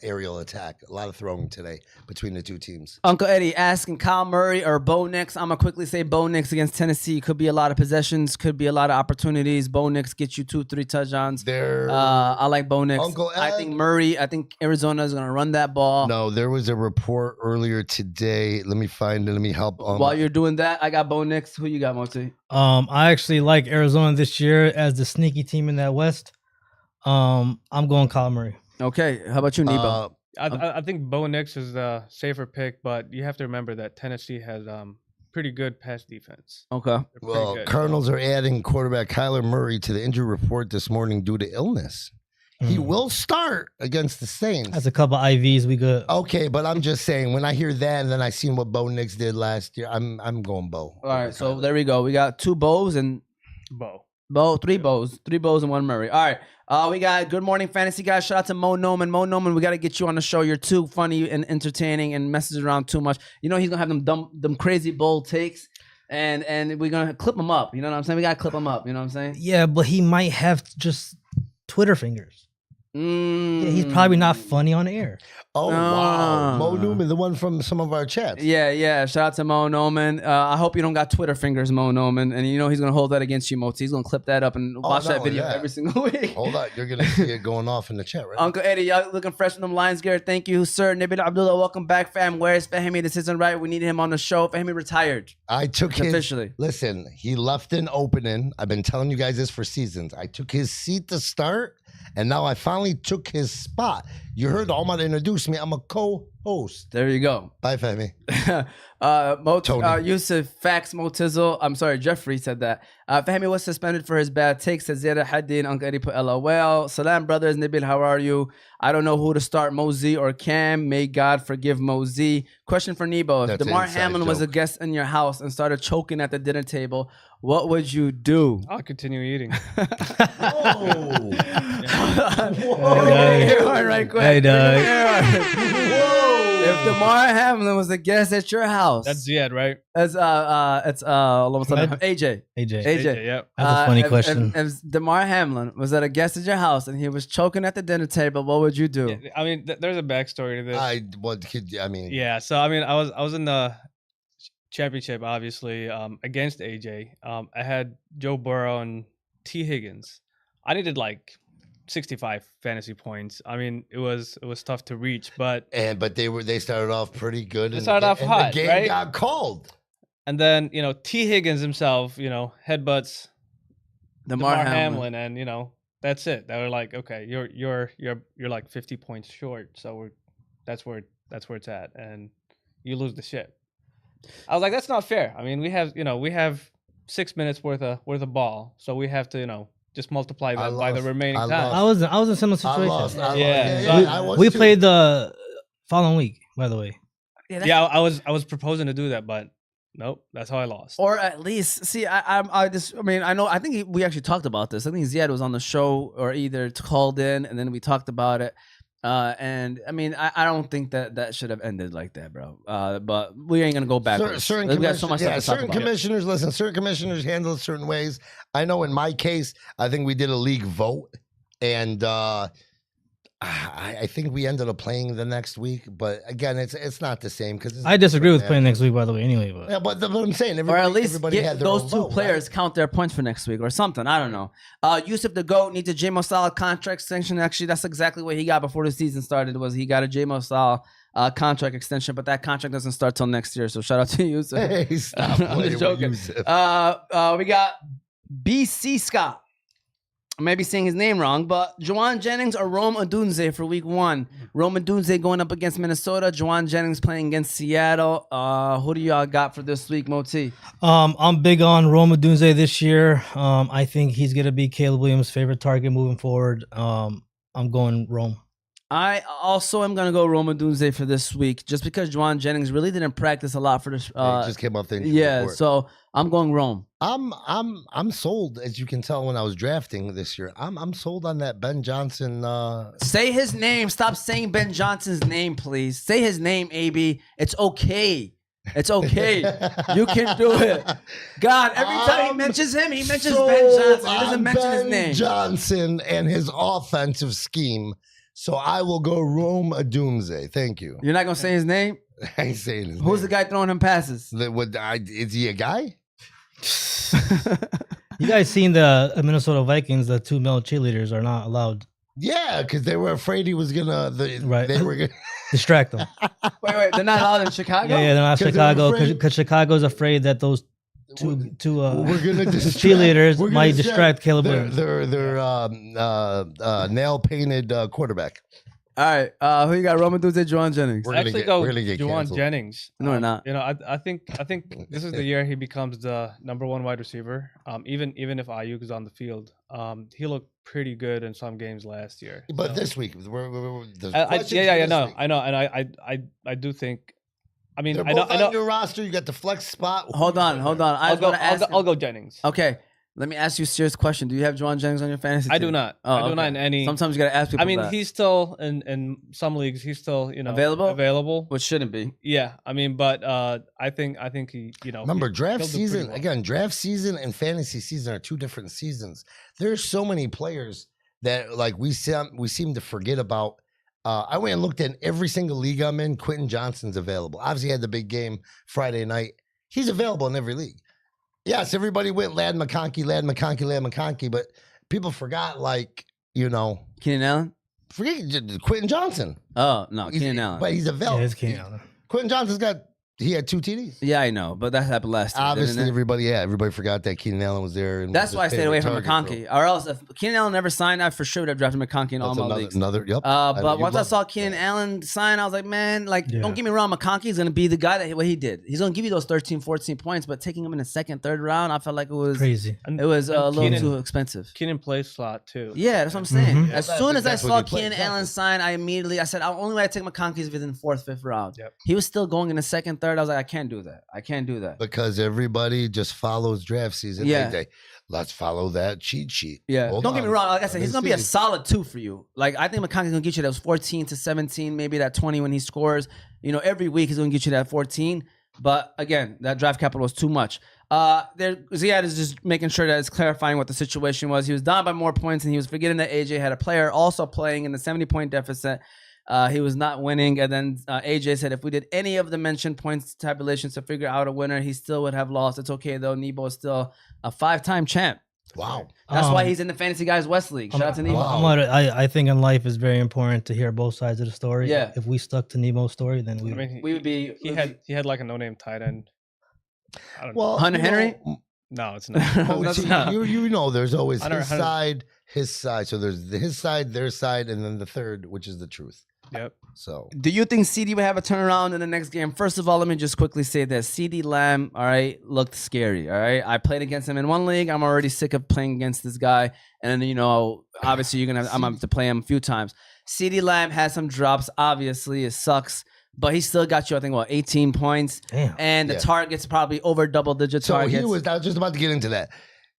aerial attack, a lot of throwing today between the two teams. Uncle Eddie asking Kyle Murray or Bo Nix. I'm gonna quickly say Bo Nix against Tennessee. Could be a lot of possessions, could be a lot of opportunities. Bo Nix gets you 2-3 touchdowns. There, I like Bo Nix. Uncle I Ed? think Murray. I think Arizona is gonna run that ball. no, there was a report earlier today. Let me find it. Let me help. While you're doing that, I got Bo Nix. Who you got, Moti? I actually like Arizona this year as the sneaky team in that West. I'm going Kyle Murray. Okay, how about you, Neebo? I think Bo Nix is the safer pick, but you have to remember that Tennessee has pretty good pass defense. Okay. They're pretty well, good. Cardinals are adding quarterback Kyler Murray to the injury report this morning due to illness. He will start against the Saints. That's a couple IVs we good. Okay, but I'm just saying when I hear that and then I seen what Bo Nix did last year, I'm going Bo. All right, so there we go. We got 2 Bows and three Bows and 1 Murray. All right. We got Good Morning Fantasy Guys. Shout out to Mo Noman. Mo Noman, we got to get you on the show. You're too funny and entertaining and messes around too much. You know he's gonna have them crazy bold takes, and we're gonna clip him up. You know what I'm saying? We gotta clip him up. You know what I'm saying? Yeah, but he might have just Twitter fingers. Yeah, he's probably not funny on air. Oh, wow. Mo Newman, the one from some of our chats. Yeah. Shout out to Mo Noman. I hope you don't got Twitter fingers, Mo Noman. And you know he's gonna hold that against you, Moti. He's gonna clip that up and watch not that only video that. every single week. Hold on. You're going to see it going off in the chat, right? Uncle Eddie, y'all looking fresh from them Lions gear. Thank you, sir. Nabil Abdullah, welcome back, fam. Where's Fahimi? This isn't right. We needed him on the show. Fahimi retired. I took his... Officially. Listen, he left an opening. I've been telling you guys this for seasons. I took his seat to start, and now I finally took his spot. You heard Omar introduce me. I'm a co-host. There you go. Bye, Fahmi. Tony. Yusuf, Fax, Motizzle. I'm sorry, Jeffrey said that. Fahmi was suspended for his bad takes. Says Zeda Haddin. Uncle Eddie put LOL. Salam, brothers. Nabil, how are you? I don't know who to start, Mosey or Cam. May God forgive Mosey. Question for Neebo. If That's an DeMar inside Hamlin was a joke. guest in your house and started choking at the dinner table, what would you do? I'll continue eating. Whoa. Air horn right quick. Hey, dog. Air horn. If DeMar Hamlin was a guest at your house, That's Ziad, right? it's almost AJ. AJ. Yep. That's a funny if, question. If DeMar Hamlin was at a guest at your house and he was choking at the dinner table, what would you do? I mean, there's a backstory to this. I mean, Yeah, so I mean, I was in the championship, obviously, against AJ. I had Joe Burrow and T. Higgins. I needed like 65 fantasy points. I mean, it was tough to reach, but they started off pretty good. They and started off and hot, the game right? got called. and then T. Higgins himself, headbutts DeMar Hamlin, and that's it. They were like, okay, you're like 50 points short, so that's where it's at, and you lose the shit. I was like, that's not fair. I mean, we have 6 minutes worth of ball, so we have to just multiply that by the remaining time. I was in a similar I situation. lost. Yeah. I was We too. played the following week, by the way. Yeah, I was proposing to do that, but nope, that's how I lost. Or at least, see, I think we actually talked about this. I think Ziad was on the show or either called in and then we talked about it. And I mean, I don't think that should have ended like that, bro. But we ain't gonna go backwards. Certain We got so much stuff to talk certain about. commissioners, listen, certain commissioners handle it certain ways. I know in my case, I think we did a league vote, and I think we ended up playing the next week. But again, it's not the same because I disagree with playing next week, by the way. Anyway, but Yeah, but I'm saying, Or at least everybody get had their those own two vote, players right? count their points for next week or something. I don't know. Yusuf the GOAT needs a J-Mo Salah contract extension. Actually, that's exactly what he got before the season started. Was he got a J-Mo Salah contract extension, but that contract doesn't start till next year. So shout out to Yusuf. Hey, stop I'm playing just joking. with Yusuf. We got BC Scott. I may be saying his name wrong, but Juwan Jennings or Rome Odunze for week 1. Rome Odunze going up against Minnesota. Juwan Jennings playing against Seattle. Who do y'all got for this week, Moti? I'm big on Roma Dunze this year. I think he's gonna be Caleb Williams' favorite target moving forward. I'm going Rome. I also am gonna go Rome Odunze for this week, just because Juwan Jennings really didn't practice a lot for this. He just came off the injury Yeah, report. so I'm going Rome. I'm sold, as you can tell when I was drafting this year. I'm sold on that Ben Johnson. Say his name. Stop saying Ben Johnson's name, please. Say his name, AB. It's okay. It's okay. You can do it. God, every time he mentions him, he mentions Ben Johnson. He doesn't mention his Ben name. Johnson and his offensive scheme. So I will go Rome Odunze. Thank you. You're not gonna say his name? I ain't saying his Who's the name. guy throwing him passes? Is he a guy? You guys seen the Minnesota Vikings? The 2 male cheerleaders are not allowed. Yeah, because they were afraid he was gonna. Right. They were gonna. Distract them. Wait, they're not allowed in Chicago? Yeah, they're not 'Cause they're Chicago afraid- because Chicago's afraid that those two We're gonna distract, cheerleaders we're gonna might distract Caleb Williams. Their nail painted quarterback. All right, who you got? Roman Duze, Juwan Jennings. We're gonna Actually, get- go we're gonna get Juwan canceled. Jennings. No, we're not. You know, I think this is the year he becomes the #1 wide receiver. Even if Ayuk is on the field, he looked pretty good in some games last year. But So- this week, the questions yeah, for no, this week. I know, and I do think. I mean, They're I know, both I on know. your roster. You got the flex spot. Hold on. I was gonna ask. I'll go Jennings. Okay, let me ask you a serious question. Do you have Juwan Jennings on your fantasy team? I do not. Oh, I do okay. not in any. Sometimes you gotta ask people. I mean, that, he's still in some leagues. He's still available. which shouldn't be. Yeah, I mean, but I think he Remember, draft he'll do pretty season well. again. Draft season and fantasy season are 2 different seasons. There's so many players that like we seem to forget about. I went and looked at every single league I'm in. Quentin Johnston's available. Obviously, he had the big game Friday night. He's available in every league. Yes, everybody went Lad McConkey, but people forgot, like, Keenan Allen? forget Quentin Johnson. Oh no, He's- Keenan Allen. But he's Yeah, available. it's Keenan Allen. Quentin Johnson's he had 2 TDs. Yeah, I know, but that happened last year. Obviously, didn't it? everybody forgot that Keenan Allen was there. And That's was why I his stayed away from favorite target McConkey. Or else, if Keenan Allen never signed, I for sure would have drafted McConkey in all That's my another, leagues. yep. But once I saw Keenan Allen sign, I was like, man, Yeah. don't get me wrong, McConkey's going to be the guy that what he did. He's going to give you those 13, 14 points, but taking him in the second, third round, I felt like it was Crazy. And- a little Keenan- too expensive. Keenan plays slot too. Yeah, that's what I'm saying. Mhm. As Well, soon that's as I exactly saw what he played, Keenan Allen sign, I said, the only way I take McConkey is within 4th, 5th round. Yep. He was still going in the second, third. I was like, I can't do that. Because everybody just follows draft season. Yeah. Let's follow that cheat sheet. Yeah. Hold Don't get me on. wrong. Like I said, Let he's me going to be a see. solid 2 for you. Like, I think McConkey's going to get you those 14 to 17, maybe that 20 when he scores. Every week he's going to get you that 14. But again, that draft capital was too much. Ziad is just making sure that it's clarifying what the situation was. He was down by more points, and he was forgetting that AJ had a player also playing in the 70-point deficit. He was not winning. And then AJ said if we did any of the mentioned points tabulations to figure out a winner, he still would have lost. It's okay, though. Neebo is still a 5-time champ. Wow. That's why he's in the Fantasy Guyz West League. Shout out to Neebo. Wow. I think in life it's very important to hear both sides of the story. Yeah. If we stuck to Nemo's story, then we. I mean, We would be. he had like a no-name tight end. I don't know. Well, Hunter Henry? No, it's not. That's see, not- there's always Hunter- his Hunter- side, his side. So there's his side, their side, and then the third, which is the truth. Yep. So Do you think CD would have a turnaround in the next game? First of all, let me just quickly say this. CD Lamb, all right, looked scary, all right? I played against him in one league. I'm already sick of playing against this guy. And then, obviously I'm going to have to play him a few times. CD Lamb had some drops. Obviously, it sucks. But he still got you, I think, 18 points. Damn. And the Yeah. targets probably over double-digit So targets. I was just about to get into that.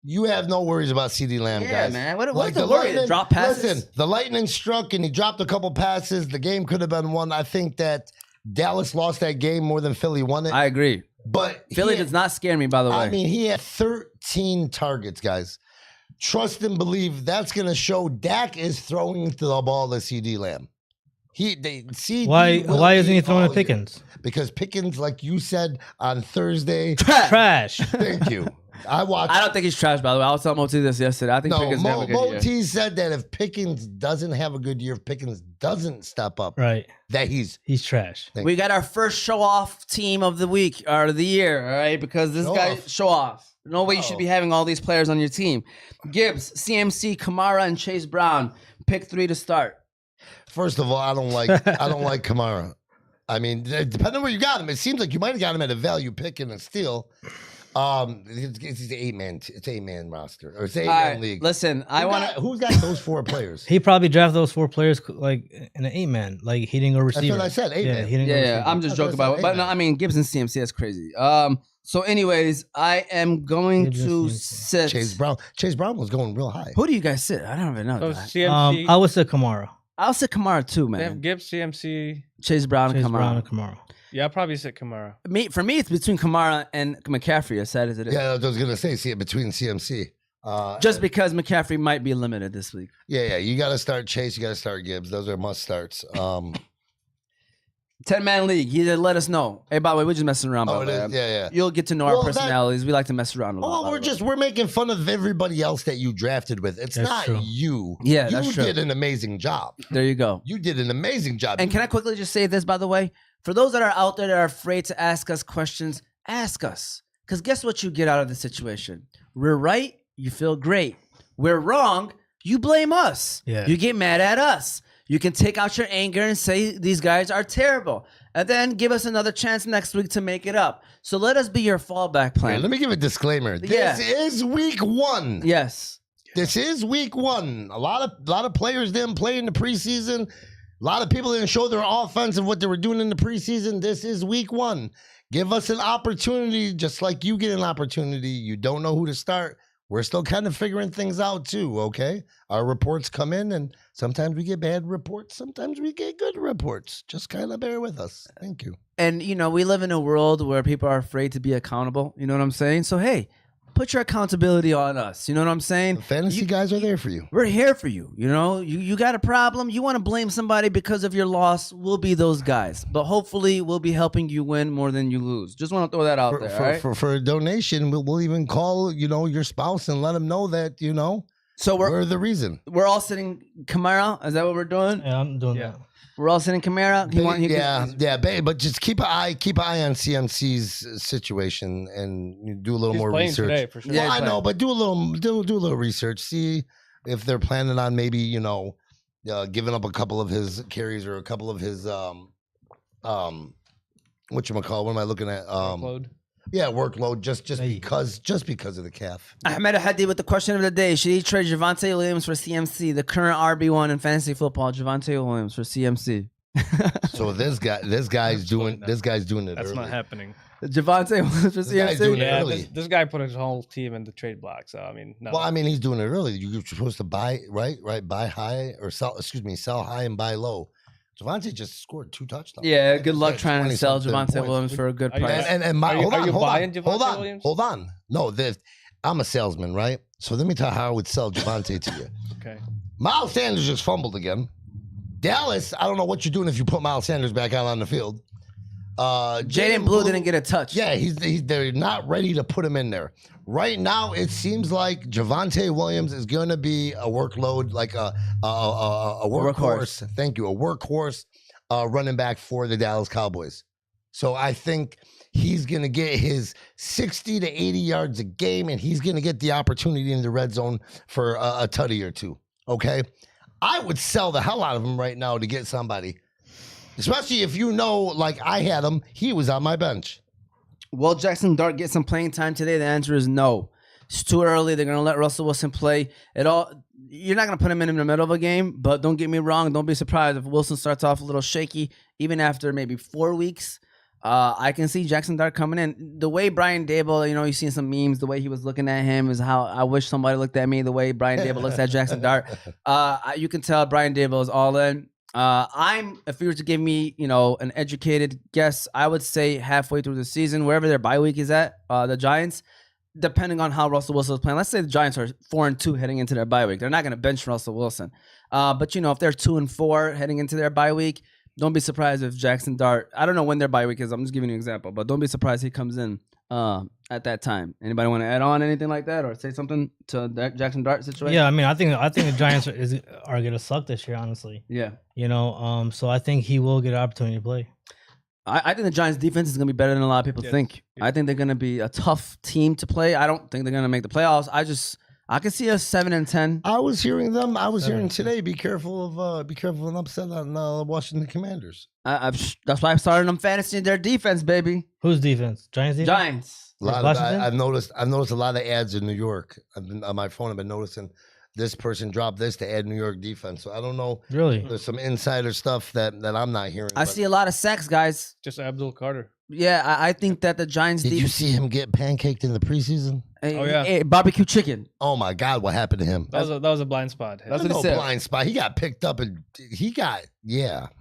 you have no worries about CeeDee Lamb, Yeah, guys. man. What's Like the worry? Lightning- Drop passes? Listen, the Lightning struck and he dropped a couple passes. The game could have been won. I think that Dallas lost that game more than Philly won it. I agree. But Philly he- does not scare me, by the way. I mean, he had 13 targets, guys. Trust and believe that's going to show Dak is throwing the ball to CD Lamb. Why isn't he throwing to Pickens? Because Pickens, like you said on Thursday, Trash. thank you. I watched. I don't think he's trash, by the way. I was telling Moti this yesterday. I think No, Pickens have a good year. Moti said that if Pickens doesn't have a good year, if Pickens doesn't step up, Right. that he's trash. We got our first show-off team of the week or the year, all right? Because this guy show-off. No way you should be having all these players on your team. Gibbs, CMC, Kamara, and Chase Brown. Pick 3 to start. First of all, I don't like Kamara. I mean, depending on where you got him, it seems like you might have got him at a value pick and a steal. It's an 8-man. It's 8-man roster or it's an 8-man league. Listen, Who's got those 4 players? He probably drafted those 4 players like in an 8-man. Like he didn't go receiver. That's what I said. 8-man. Yeah, he didn't go receiver. I'm just joking about it. But no, I mean, Gibbs and CMC, that's crazy. So anyways, I am going Gibbs and to CMC. sit. Chase Brown. Chase Brown was going real high. Who do you guys sit? I don't even know. So that. CMC, I would say Kamara. I'll sit Kamara too, they have man. Gibbs, CMC. Chase Brown and Chase Kamara. Brown and Kamara. Yeah, I'll probably sit Kamara. For me, it's between Kamara and McCaffrey, as sad as it is. Yeah, I was gonna say, see it between CMC. Just because McCaffrey might be limited this week. Yeah. You got to start Chase. You got to start Gibbs. Those are must starts. 10-man league. He did let us know. Hey, by the way, we're just messing around. By Oh, the it way. is? Yeah. You'll get to know Well, our personalities. We like to mess around a lot. Well, by the way. we're making fun of everybody else that you drafted with. It's That's not true. you. Yeah, you that's true. did an amazing job. There you go. You did an amazing job. And can I quickly just say this, by the way? For those that are out there that are afraid to ask us questions, ask us. Because guess what you get out of the situation? We're right, you feel great. We're wrong, you blame us. Yeah. You get mad at us. You can take out your anger and say these guys are terrible. And then give us another chance next week to make it up. So let us be your fallback plan. Hey, let me give a disclaimer. This is week 1. Yes. This is week 1. A lot of players didn't play in the preseason. A lot of people didn't show their offense of what they were doing in the preseason. This is week 1. Give us an opportunity, just like you get an opportunity. You don't know who to start. We're still kind of figuring things out too, okay? Our reports come in, and sometimes we get bad reports. Sometimes we get good reports. Just kind of bear with us. Thank you. And, we live in a world where people are afraid to be accountable. You know what I'm saying? So, hey, put your accountability on us. You know what I'm saying? The fantasy guys are there for you. We're here for you. You got a problem. You want to blame somebody because of your loss. We'll be those guys. But hopefully we'll be helping you win more than you lose. Just want to throw that out there. All right? For a donation, we'll even call, your spouse and let them know that, So we're the reason. we're all sitting Kamara. Is that what we're doing? Yeah, I'm doing that. We're all sitting Kamara. But just keep an eye on CMC's situation and do a little He's more playing research. today for sure. Yeah, Well, he's I know, but do a little research. See if they're planning on maybe giving up a couple of his carries or a couple of his whatchamacallit. What am I looking at? Workload. Yeah, workload. Just because of the calf. Ahmed Elhady with the question of the day. Should he trade Javonte Williams for CMC? The current RB1 in fantasy football, Javonte Williams for CMC. So this guy's doing it. That's early. not happening. Javonte Williams for This guy's doing CMC? it Yeah, early. this guy put his whole team in the trade block. So I mean, no. Well, I mean, he's doing it early. You're supposed to buy right, buy high or sell. Sell high and buy low. Javonte just scored 2 touchdowns. Yeah, Like good I luck said, trying to sell 20-something Javonte points. Williams for a good Are you price. guys- And Are you buying Javonte Williams? Hold on. No, I'm a salesman, right? So let me tell you how I would sell Javonte to you. Okay. Miles Sanders just fumbled again. Dallas, I don't know what you're doing if you put Miles Sanders back out on the field. Jaden Blue didn't get a touch. Yeah, they're not ready to put him in there. Right now, it seems like Javonte Williams is going to be a workload, like a workhorse. Thank you, a workhorse running back for the Dallas Cowboys. So I think he's going to get his 60 to 80 yards a game, and he's going to get the opportunity in the red zone for a tutty or 2. Okay? I would sell the hell out of him right now to get somebody. Especially if like I had him, he was on my bench. Will Jackson Dart get some playing time today? The answer is no. It's too early. They're going to let Russell Wilson play. You're not going to put him in the middle of a game, but don't get me wrong. Don't be surprised if Wilson starts off a little shaky, even after maybe 4 weeks. I can see Jackson Dart coming in. The way Brian Dable, you've seen some memes. The way he was looking at him is how I wish somebody looked at me. The way Brian Dable looks at Jackson Dart, you can tell Brian Dable is all in. If you were to give me, an educated guess, I would say halfway through the season, wherever their bye week is at, the Giants, depending on how Russell Wilson is playing. Let's say the Giants are 4-2 heading into their bye week. They're not going to bench Russell Wilson. But if they're 2-4 heading into their bye week, don't be surprised if Jackson Dart, I don't know when their bye week is. I'm just giving you an example, but don't be surprised he comes in at that time. Anybody want to add on anything like that or say something to that Jackson Dart situation? Yeah, I mean, I think the Giants are gonna suck this year, honestly. Yeah. So I think he will get an opportunity to play. I think the Giants defense is going to be better than a lot of people think. Yeah. I think they're going to be a tough team to play. I don't think they're going to make the playoffs. I can see us 7-10. I was hearing today. Be careful of an upset on Washington Commanders. That's why I started them fantasy in their defense, baby. Whose defense? Giants defense? Giants. I've noticed a lot of ads in New York. On my phone, I've been noticing this person dropped this to add New York defense. So I don't know. Really? There's some insider stuff that I'm not hearing. I see a lot of sacks, guys. Just Abdul Carter. Yeah, I think that the Giants Did you see him get pancaked in the preseason? Barbecue chicken. Oh my God, what happened to him? That was a blind spot. That's what he said. Blind spot. He got picked up and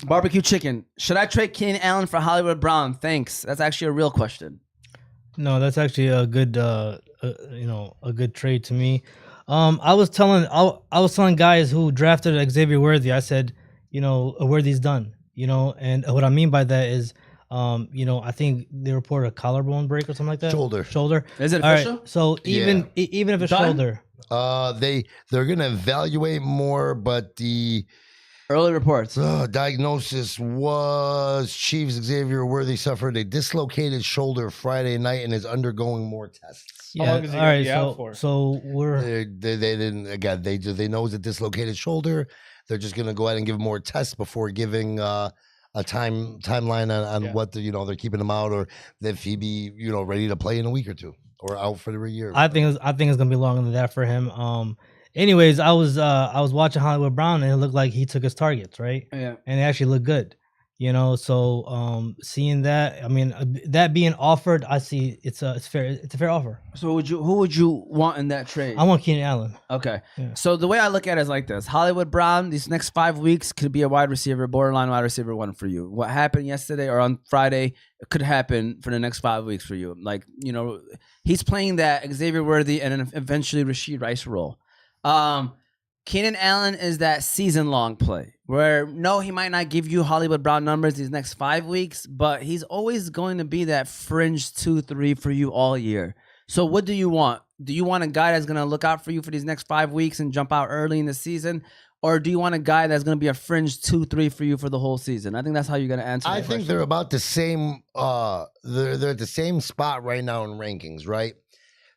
Barbecue chicken. Should I trade Keenan Allen for Hollywood Brown? Thanks. That's actually a real question. No, that's actually a good, a good trade to me. I was telling guys who drafted Xavier Worthy. I said, Worthy's done. And what I mean by that is, I think they reported a collarbone break or something like that. Shoulder. Is it All official? right, so even if it's Done? shoulder, they're gonna evaluate more, but the Early reports. diagnosis was Chiefs Xavier Worthy suffered a dislocated shoulder Friday night and is undergoing more tests. How long is he all gonna right. be out for? So we're They didn't again. They know it's a dislocated shoulder. They're just gonna go ahead and give more tests before giving a timeline on what they're keeping him out, or if he be ready to play in a week or two or out for the year. I think it's gonna be longer than that for him. Anyways, I was watching Hollywood Brown and it looked like he took his targets, right? Yeah. And it actually looked good. So seeing that, I mean, that being offered, I see it's a fair offer. So who would you want in that trade? I want Keenan Allen. Okay. Yeah. So the way I look at it is like this. Hollywood Brown, these next 5 weeks could be a wide receiver, borderline wide receiver one for you. What happened yesterday or on Friday could happen for the next 5 weeks for you. Like, he's playing that Xavier Worthy and then eventually Rashid Rice role. Keenan Allen is that season-long play where, no, he might not give you Hollywood Brown numbers these next 5 weeks, but he's always going to be that fringe 2-3 for you all year. So what do you want? Do you want a guy that's going to look out for you for these next 5 weeks and jump out early in the season? Or do you want a guy that's going to be a fringe 2-3 for you for the whole season? I think that's how you're going to answer that I think question. they're about the same. They're at the same spot right now in rankings, right?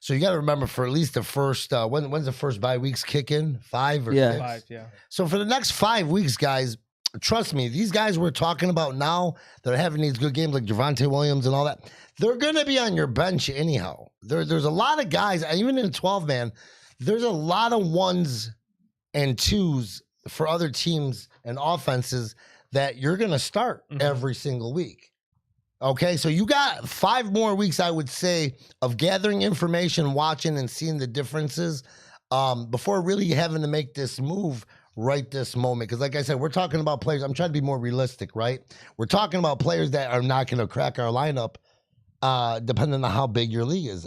So you got to remember for at least the first, when's the first bye weeks kick in? 5 or 6? 5, yeah. So for the next 5 weeks, guys, trust me, these guys we're talking about now that are having these good games like Javonte Williams and all that, they're going to be on your bench anyhow. There's a lot of guys, even in a 12-man, there's a lot of 1s and 2s for other teams and offenses that you're going to start every single week. Okay, so you got 5 more weeks, I would say, of gathering information, watching, and seeing the differences before really having to make this move right this moment. Because like I said, we're talking about players. I'm trying to be more realistic, right? We're talking about players that are not going to crack our lineup depending on how big your league is,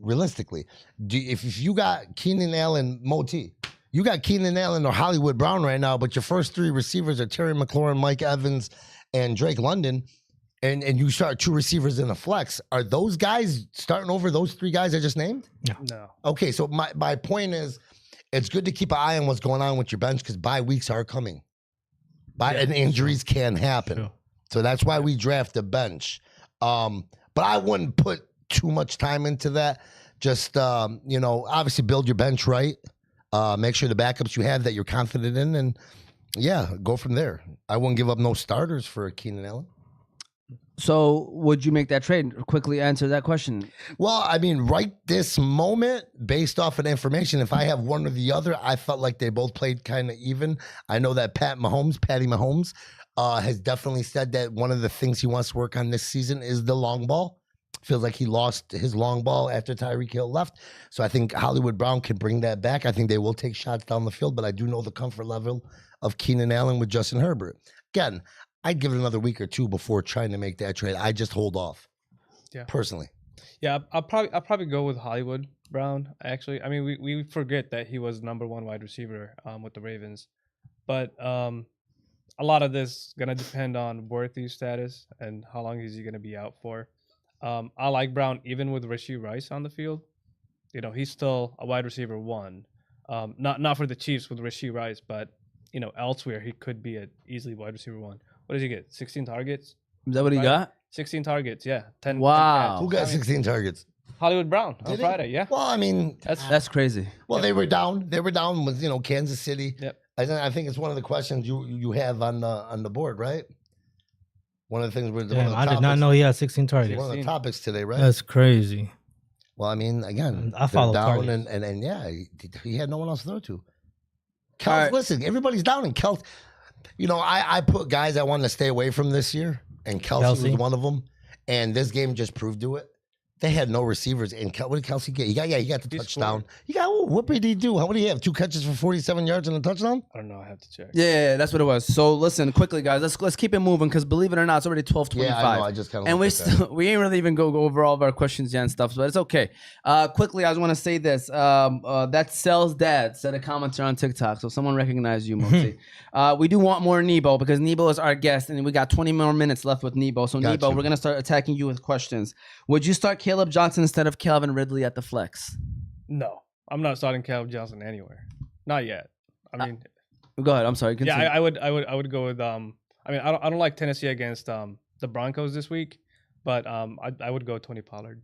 realistically. If you got Keenan Allen, Moti, you got Keenan Allen or Hollywood Brown right now, but your first 3 receivers are Terry McLaurin, Mike Evans, and Drake London, and you start 2 receivers in a flex, are those guys starting over those 3 guys I just named? No. Okay, so my point is, it's good to keep an eye on what's going on with your bench because bye weeks are coming. And injuries can happen. Sure. So that's why we draft the bench. But I wouldn't put too much time into that. Just, obviously build your bench right. Make sure the backups you have that you're confident in, and go from there. I wouldn't give up no starters for Keenan Allen. So would you make that trade? Quickly answer that question. Well, I mean, right this moment, based off of the information, if I have one or the other, I felt like they both played kind of even. I know that Patty Mahomes, has definitely said that one of the things he wants to work on this season is the long ball. Feels like he lost his long ball after Tyreek Hill left. So I think Hollywood Brown can bring that back. I think they will take shots down the field, but I do know the comfort level of Keenan Allen with Justin Herbert. Again, I'd give it another week or two before trying to make that trade. I just hold off. Yeah. Personally. Yeah, I'll probably go with Hollywood Brown. Actually, I mean, we forget that he was number 1 wide receiver with the Ravens, but a lot of this gonna depend on Worthy's status and how long is he gonna be out for. I like Brown even with Rashee Rice on the field. You know, he's still a wide receiver 1. Not for the Chiefs with Rashee Rice, but you know, elsewhere he could be an easily wide receiver 1. What does he get? 16 targets? Is that what he got? 16 targets, yeah. 10. Wow. 10 Who got 16 targets? Hollywood Brown on Did he? Friday, yeah. Well, I mean, That's crazy. well, they were down. They were down with Kansas City. Yep. I think it's one of the questions you have on the board, right? One of the things we're. Damn, I did not know he had 16 targets. One of the topics today, right? That's crazy. Well, I mean, again, I follow they're down targets. and yeah, he had no one else to throw to. Kels, All right. listen, everybody's down in Kels. I put guys I wanted to stay away from this year, and Kelsey was one of them. And this game just proved to it. They had no receivers. And what did Kelsey get? He got the touchdown. Scored. He got what did he do? How many did he have? 2 catches for 47 yards and a touchdown? I don't know. I have to check. Yeah, that's what it was. So listen, quickly, guys, let's keep it moving because believe it or not, it's already 12:25. Yeah, I know. I just kind of and we ain't really even go over all of our questions yet and stuff, but it's okay. Quickly, I just want to say this. That Sells Dad said a commenter on TikTok, so someone recognized you, Moti. We do want more Neebo because Neebo is our guest, and we got 20 more minutes left with Neebo. So Gotcha. Neebo, we're gonna start attacking you with questions. Would you start Caleb Johnson instead of Calvin Ridley at the flex? No, I'm not starting Caleb Johnson anywhere. Not yet. I mean, Go ahead. I'm sorry. Continue. yeah, I would go with I mean, I don't like Tennessee against the Broncos this week, but I would go Tony Pollard.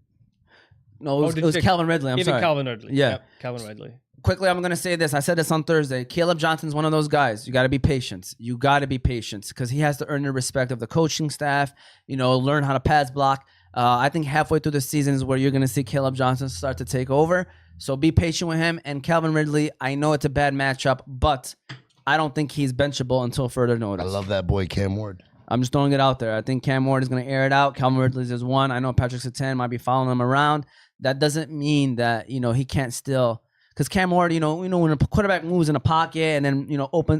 No, it was Calvin Ridley. I'm Even sorry. Calvin Ridley. Yeah. Yep, Calvin Ridley. Quickly, I'm going to say this. I said this on Thursday. Caleb Johnson's one of those guys. You got to be patient. You got to be patient because he has to earn the respect of the coaching staff, learn how to pass block. I think halfway through the season is where you're going to see Caleb Johnson start to take over. So be patient with him. And Calvin Ridley, I know it's a bad matchup, but I don't think he's benchable until further notice. I love that boy, Cam Ward. I'm just throwing it out there. I think Cam Ward is going to air it out. Calvin Ridley's is 1. I know Patrick Surtain might be following him around. That doesn't mean that, he can't still... Because Cam Ward, when a quarterback moves in a pocket and then,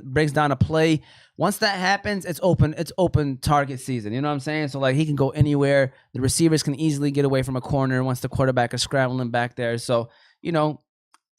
breaks down a play, once that happens, it's open target season. You know what I'm saying? So, he can go anywhere. The receivers can easily get away from a corner once the quarterback is scrambling back there. So,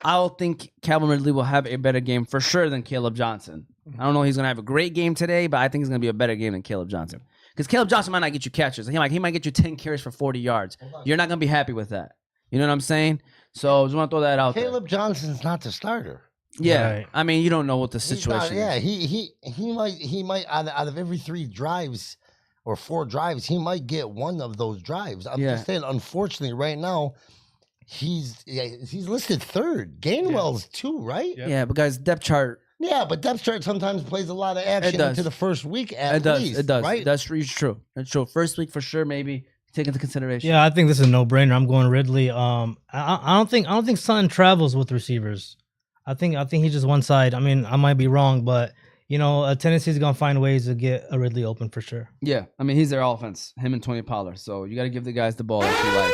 I'll think Calvin Ridley will have a better game for sure than Caleb Johnson. I don't know if he's going to have a great game today, but I think it's going to be a better game than Caleb Johnson. Because Caleb Johnson might not get you catches. He might get you 10 carries for 40 yards. You're not going to be happy with that. You know what I'm saying? So I just want to throw that out there. Caleb Johnson's not the starter. Yeah, Right. I mean, you don't know what the situation Yeah, is. he might out of every 3 drives or 4 drives, he might get one of those drives. I'm just saying, unfortunately, right now, he's listed 3rd. Gainwell's 2, right? Yep. Yeah, but guys, depth chart. Yeah, but depth chart sometimes plays a lot of action does. into the first week at It does. least. It does. Right? That's true. It's true. First week for sure, maybe take into consideration. Yeah, I think this is a no-brainer. I'm going Ridley. I don't think Sutton travels with receivers. I think he's just one side. I mean, I might be wrong, but Tennessee's gonna find ways to get a Ridley open for sure. Yeah, I mean, he's their offense. Him and Tony Pollard. So you got to give the guys the ball if you like.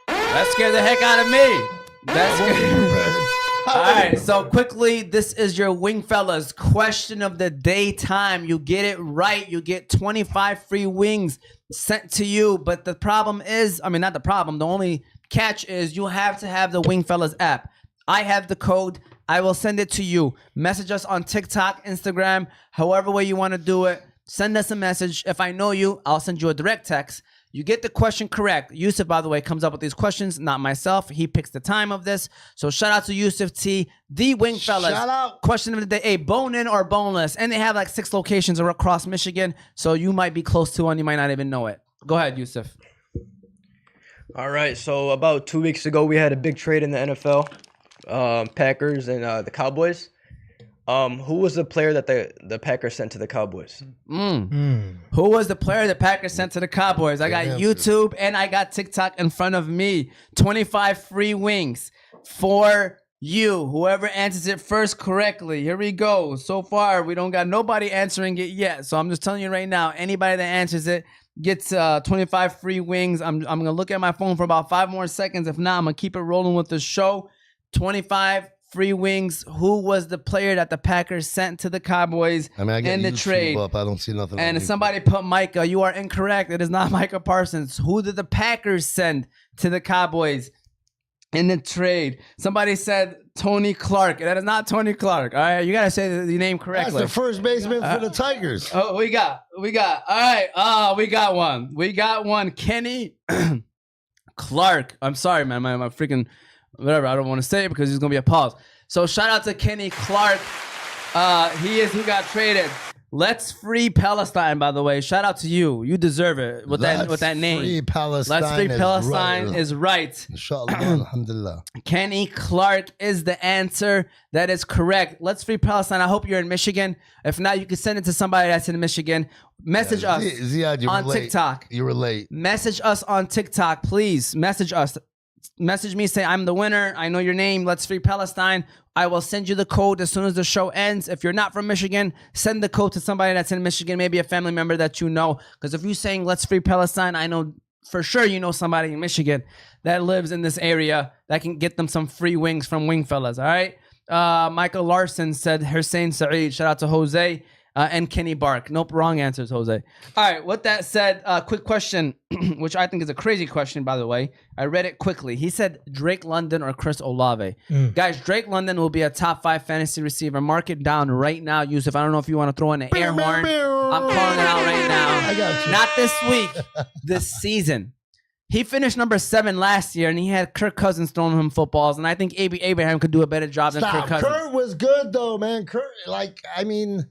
That scared the heck out of me. That's good. All right, so quickly, this is your Wing Fellas question of the day time. You get it right, you get 25 free wings sent to you. But the problem is, not the problem, the only catch is you have to have the Wing Fellas app. I have the code. I will send it to you. Message us on TikTok, Instagram, however way you want to do it. Send us a message. If I know you, I'll send you a direct text. You get the question correct. Yusuf, by the way, comes up with these questions, not myself. He picks the time of this. So shout out to Yusuf T, the Wing Fellas. Shout out. Question of the day, hey, bone in or boneless? And they have 6 locations across Michigan, so you might be close to one. You might not even know it. Go ahead, Yusuf. All right, so about 2 weeks ago, we had a big trade in the NFL, Packers and the Cowboys. Who was the player that the Packers sent to the Cowboys? Who was the player the Packers sent to the Cowboys? I got YouTube and I got TikTok in front of me. 25 free wings for You, whoever answers it first correctly. Here we go. So far, we don't got nobody answering it yet. So I'm just telling you right now, anybody that answers it gets 25 free wings. I'm gonna look at my phone for about 5 more seconds. If not, I'm gonna keep it rolling with the show. 25 free wings. Who was the player that the Packers sent to the Cowboys I mean, I get in the YouTube trade? up. I don't see nothing. And on YouTube. somebody put Micah. You are incorrect. It is not Micah Parsons. Who did the Packers send to the Cowboys in the trade? Somebody said Tony Clark. That is not Tony Clark. All right, you gotta say the name That's correctly. the first baseman for the Tigers. Oh, we got. All right. We got one. Kenny Clark. I'm sorry, man. My freaking whatever. I don't want to say it because there's gonna be a pause. So shout out to Kenny Clark. He is who got traded. Let's free Palestine. By the way, shout out to you. You deserve it with that name. Free Palestine. Let's free Palestine is right. Inshallah, alhamdulillah. Kenny Clark is the answer. That is correct. Let's free Palestine. I hope you're in Michigan. If not, you can send it to somebody that's in Michigan. Message us Ziad, you were on late. TikTok. You were late. Message us on TikTok, please. Message us. Message me, say I'm the winner. I know your name. Let's free Palestine. I will send you the code as soon as the show ends. If you're not from Michigan, send the code to somebody that's in Michigan, maybe a family member that you know. Because if you're saying let's free Palestine, I know for sure you know somebody in Michigan that lives in this area that can get them some free wings from Wingfellas. All right. Michael Larson said Hussein Saeed. Shout out to Jose. And Kenny Bark. Nope, wrong answers, Jose. All right, with that said, quick question, which I think is a crazy question, by the way. I read it quickly. He said Drake London or Chris Olave. Guys, Drake London will be a top 5 fantasy receiver. Mark it down right now, Yusuf. I don't know if you want to throw in an air horn. I'm calling it out right now. I got you. Not this week, this season. He finished number 7 last year, and he had Kirk Cousins throwing him footballs, and I think A.B. Abraham could do a better job than Kirk Cousins. Kurt was good, though, man.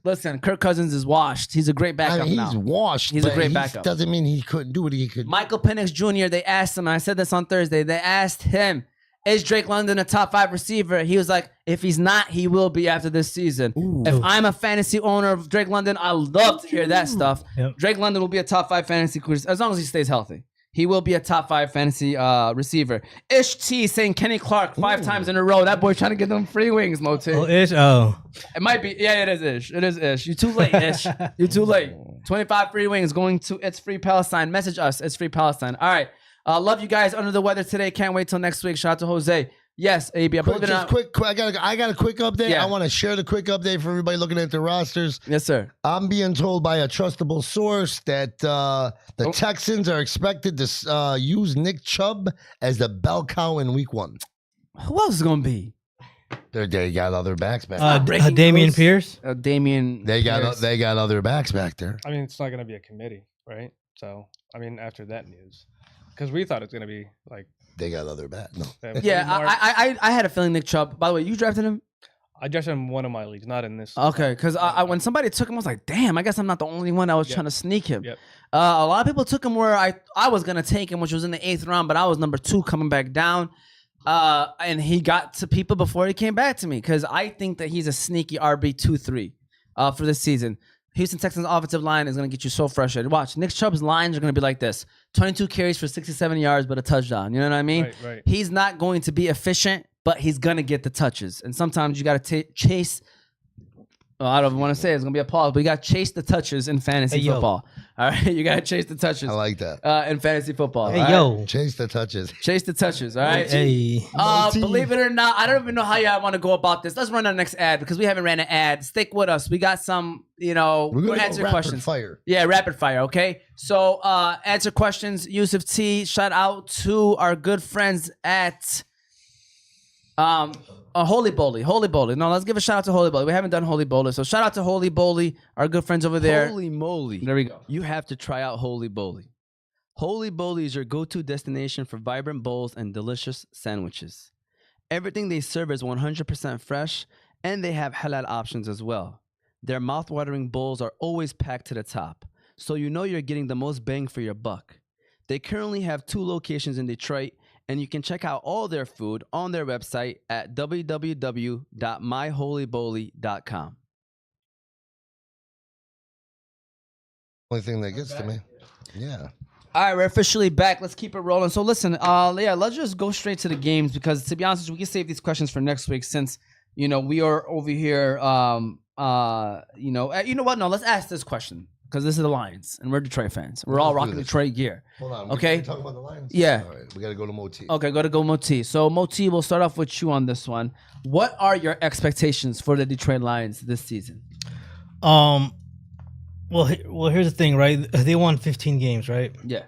Listen, Kirk Cousins is washed. He's a great backup he's now. washed. He's a but great backup. Doesn't mean he couldn't do what he could. Michael Penix Jr., they asked him, and I said this on Thursday, they asked him, is Drake London a top 5 receiver? He was like, if he's not, he will be after this season. Ooh. If I'm a fantasy owner of Drake London, I love to hear that stuff. Yep. Drake London will be a top 5 fantasy as long as he stays healthy. He will be a top 5 fantasy receiver. Ish T saying Kenny Clark 5 times in a row. That boy trying to get them free wings, Moti. Oh, Ish. Oh. It might be. Yeah, it is Ish. It is Ish. You too late, Ish. You too late. 25 free wings going to It's Free Palestine. Message us. It's Free Palestine. All right. Love you guys. Under the weather today. Can't wait till next week. Shout out to Jose. Yes, AB. I believe it or not. Quick. I got a quick update. Yeah. I want to share the quick update for everybody looking at the rosters. Yes, sir. I'm being told by a trustable source that the Texans are expected to use Nick Chubb as the bell cow in Week 1. Who else is going to be? They got other backs back there. breaking Damian news. Pierce. Damian. They Pierce. got other backs back there. I mean, it's not going to be a committee, right? So, I mean, after that news, because we thought it was going to be like. They got other backs. No. Yeah, I had a feeling Nick Chubb. By the way, you drafted him? I drafted him in one of my leagues, not in this. Okay, because when somebody took him, I was like, damn, I guess I'm not the only one that was trying to sneak him. Yep. A lot of people took him where I was going to take him, which was in the 8th round, but I was number 2 coming back down. And he got to people before he came back to me because I think that he's a sneaky RB 2-3 for this season. Houston Texans offensive line is going to get you so frustrated. Watch, Nick Chubb's lines are going to be like this. 22 carries for 67 yards, but a touchdown. You know what I mean? Right. He's not going to be efficient, but he's going to get the touches. And sometimes you got to chase. Well, I don't want to say it's going to be a pause, but you got to chase the touches in fantasy football. All right? You got to chase the touches. I like that. In fantasy football. Hey, all right? yo. Chase the touches. Chase the touches, all right? Hey. Believe it or not, I don't even know how y'all want to go about this. Let's run our next ad because we haven't ran an ad. Stick with us. We got some, We're going to answer go questions. fire. Yeah, rapid fire, okay? So answer questions. Yusuf T, shout out to our good friends at Holy Bowly. No, let's give a shout out to Holy Bowly. We haven't done Holy Bowly, so shout out to Holy Bowly, our good friends over there. Holy moly. There we go. You have to try out Holy Bowly. Holy Bowly is your go-to destination for vibrant bowls and delicious sandwiches. Everything they serve is 100% fresh, and they have halal options as well. Their mouth-watering bowls are always packed to the top, so you know you're getting the most bang for your buck. They currently have 2 locations in Detroit, and you can check out all their food on their website at www.myholybowly.com. Only thing that gets to me. Yeah. All right, we're officially back. Let's keep it rolling. So listen, let's just go straight to the games because to be honest, we can save these questions for next week since we are over here. You know what? No, let's ask this question because this is the Lions and we're Detroit fans. We're all rocking Detroit gear. Hold on. Okay. We're talking about the Lions. Yeah. All right. We got to go to Moti. Okay, go Moti. So Moti, we'll start off with you on this one. What are your expectations for the Detroit Lions this season? Well, here's the thing, right? They won 15 games, right? Yeah.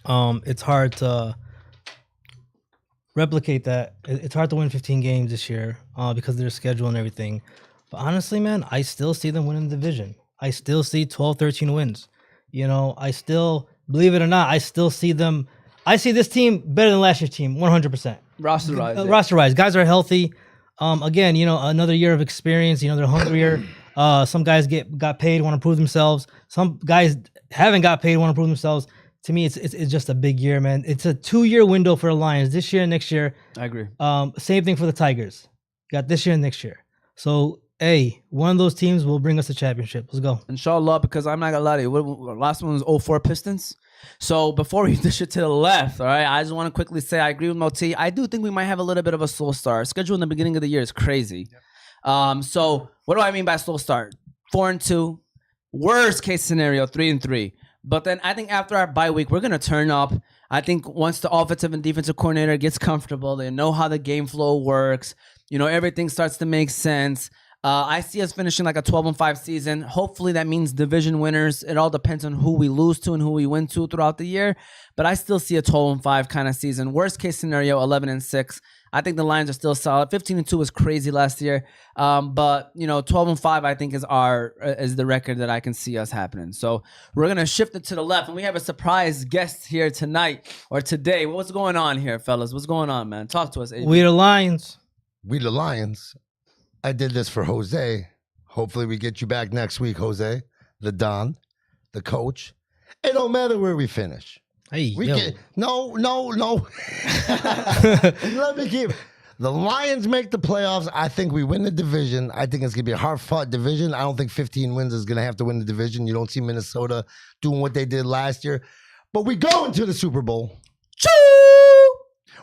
It's hard to replicate that. It's hard to win 15 games this year because of their schedule and everything. But honestly, man, I still see them winning the division. I still see 12, 13 wins. I still, believe it or not, I still see them. I see this team better than last year's team, 100%. Roster-wise. Roster-wise. Guys are healthy. Again, another year of experience. They're hungrier. Some guys got paid, want to prove themselves. Some guys haven't got paid, want to prove themselves. To me, it's just a big year, man. It's a 2-year window for the Lions. This year and next year. I agree. Same thing for the Tigers. Got this year and next year. So, one of those teams will bring us a championship. Let's go. Inshallah, because I'm not going to lie to you. Last one was 04 Pistons. So before we dish it to the left, all right, I just want to quickly say I agree with Moti. I do think we might have a little bit of a slow start. Schedule in the beginning of the year is crazy. Yep. So what do I mean by slow start? 4-2. Worst case scenario, 3-3. But then I think after our bye week, we're going to turn up. I think once the offensive and defensive coordinator gets comfortable, they know how the game flow works. Everything starts to make sense. I see us finishing like a 12-5 season. Hopefully that means division winners. It all depends on who we lose to and who we win to throughout the year. But I still see a 12-5 kind of season. Worst case scenario, 11-6. I think the Lions are still solid. 15-2 was crazy last year. But 12-5 I think is the record that I can see us happening. So we're gonna shift it to the left, and we have a surprise guest here tonight or today. What's going on here, fellas? What's going on, man? Talk to us. AJ. We the Lions. We the Lions. I did this for Jose. Hopefully we get you back next week, Jose. The Don, the coach. It don't matter where we finish. Hey, no. Let me keep. The Lions make the playoffs. I think we win the division. I think it's gonna be a hard-fought division. I don't think 15 wins is gonna have to win the division. You don't see Minnesota doing what they did last year. But we go into the Super Bowl. Choo!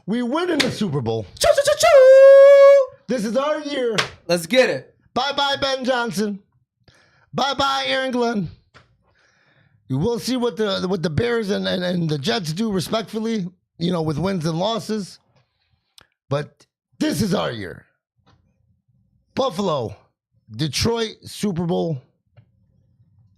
We win in the Super Bowl. Choo, choo, choo, choo! This is our year. Let's get it. Bye-bye, Ben Johnson. Bye-bye, Aaron Glenn. We will see what the Bears and the Jets do respectfully, with wins and losses. But this is our year. Buffalo, Detroit, Super Bowl.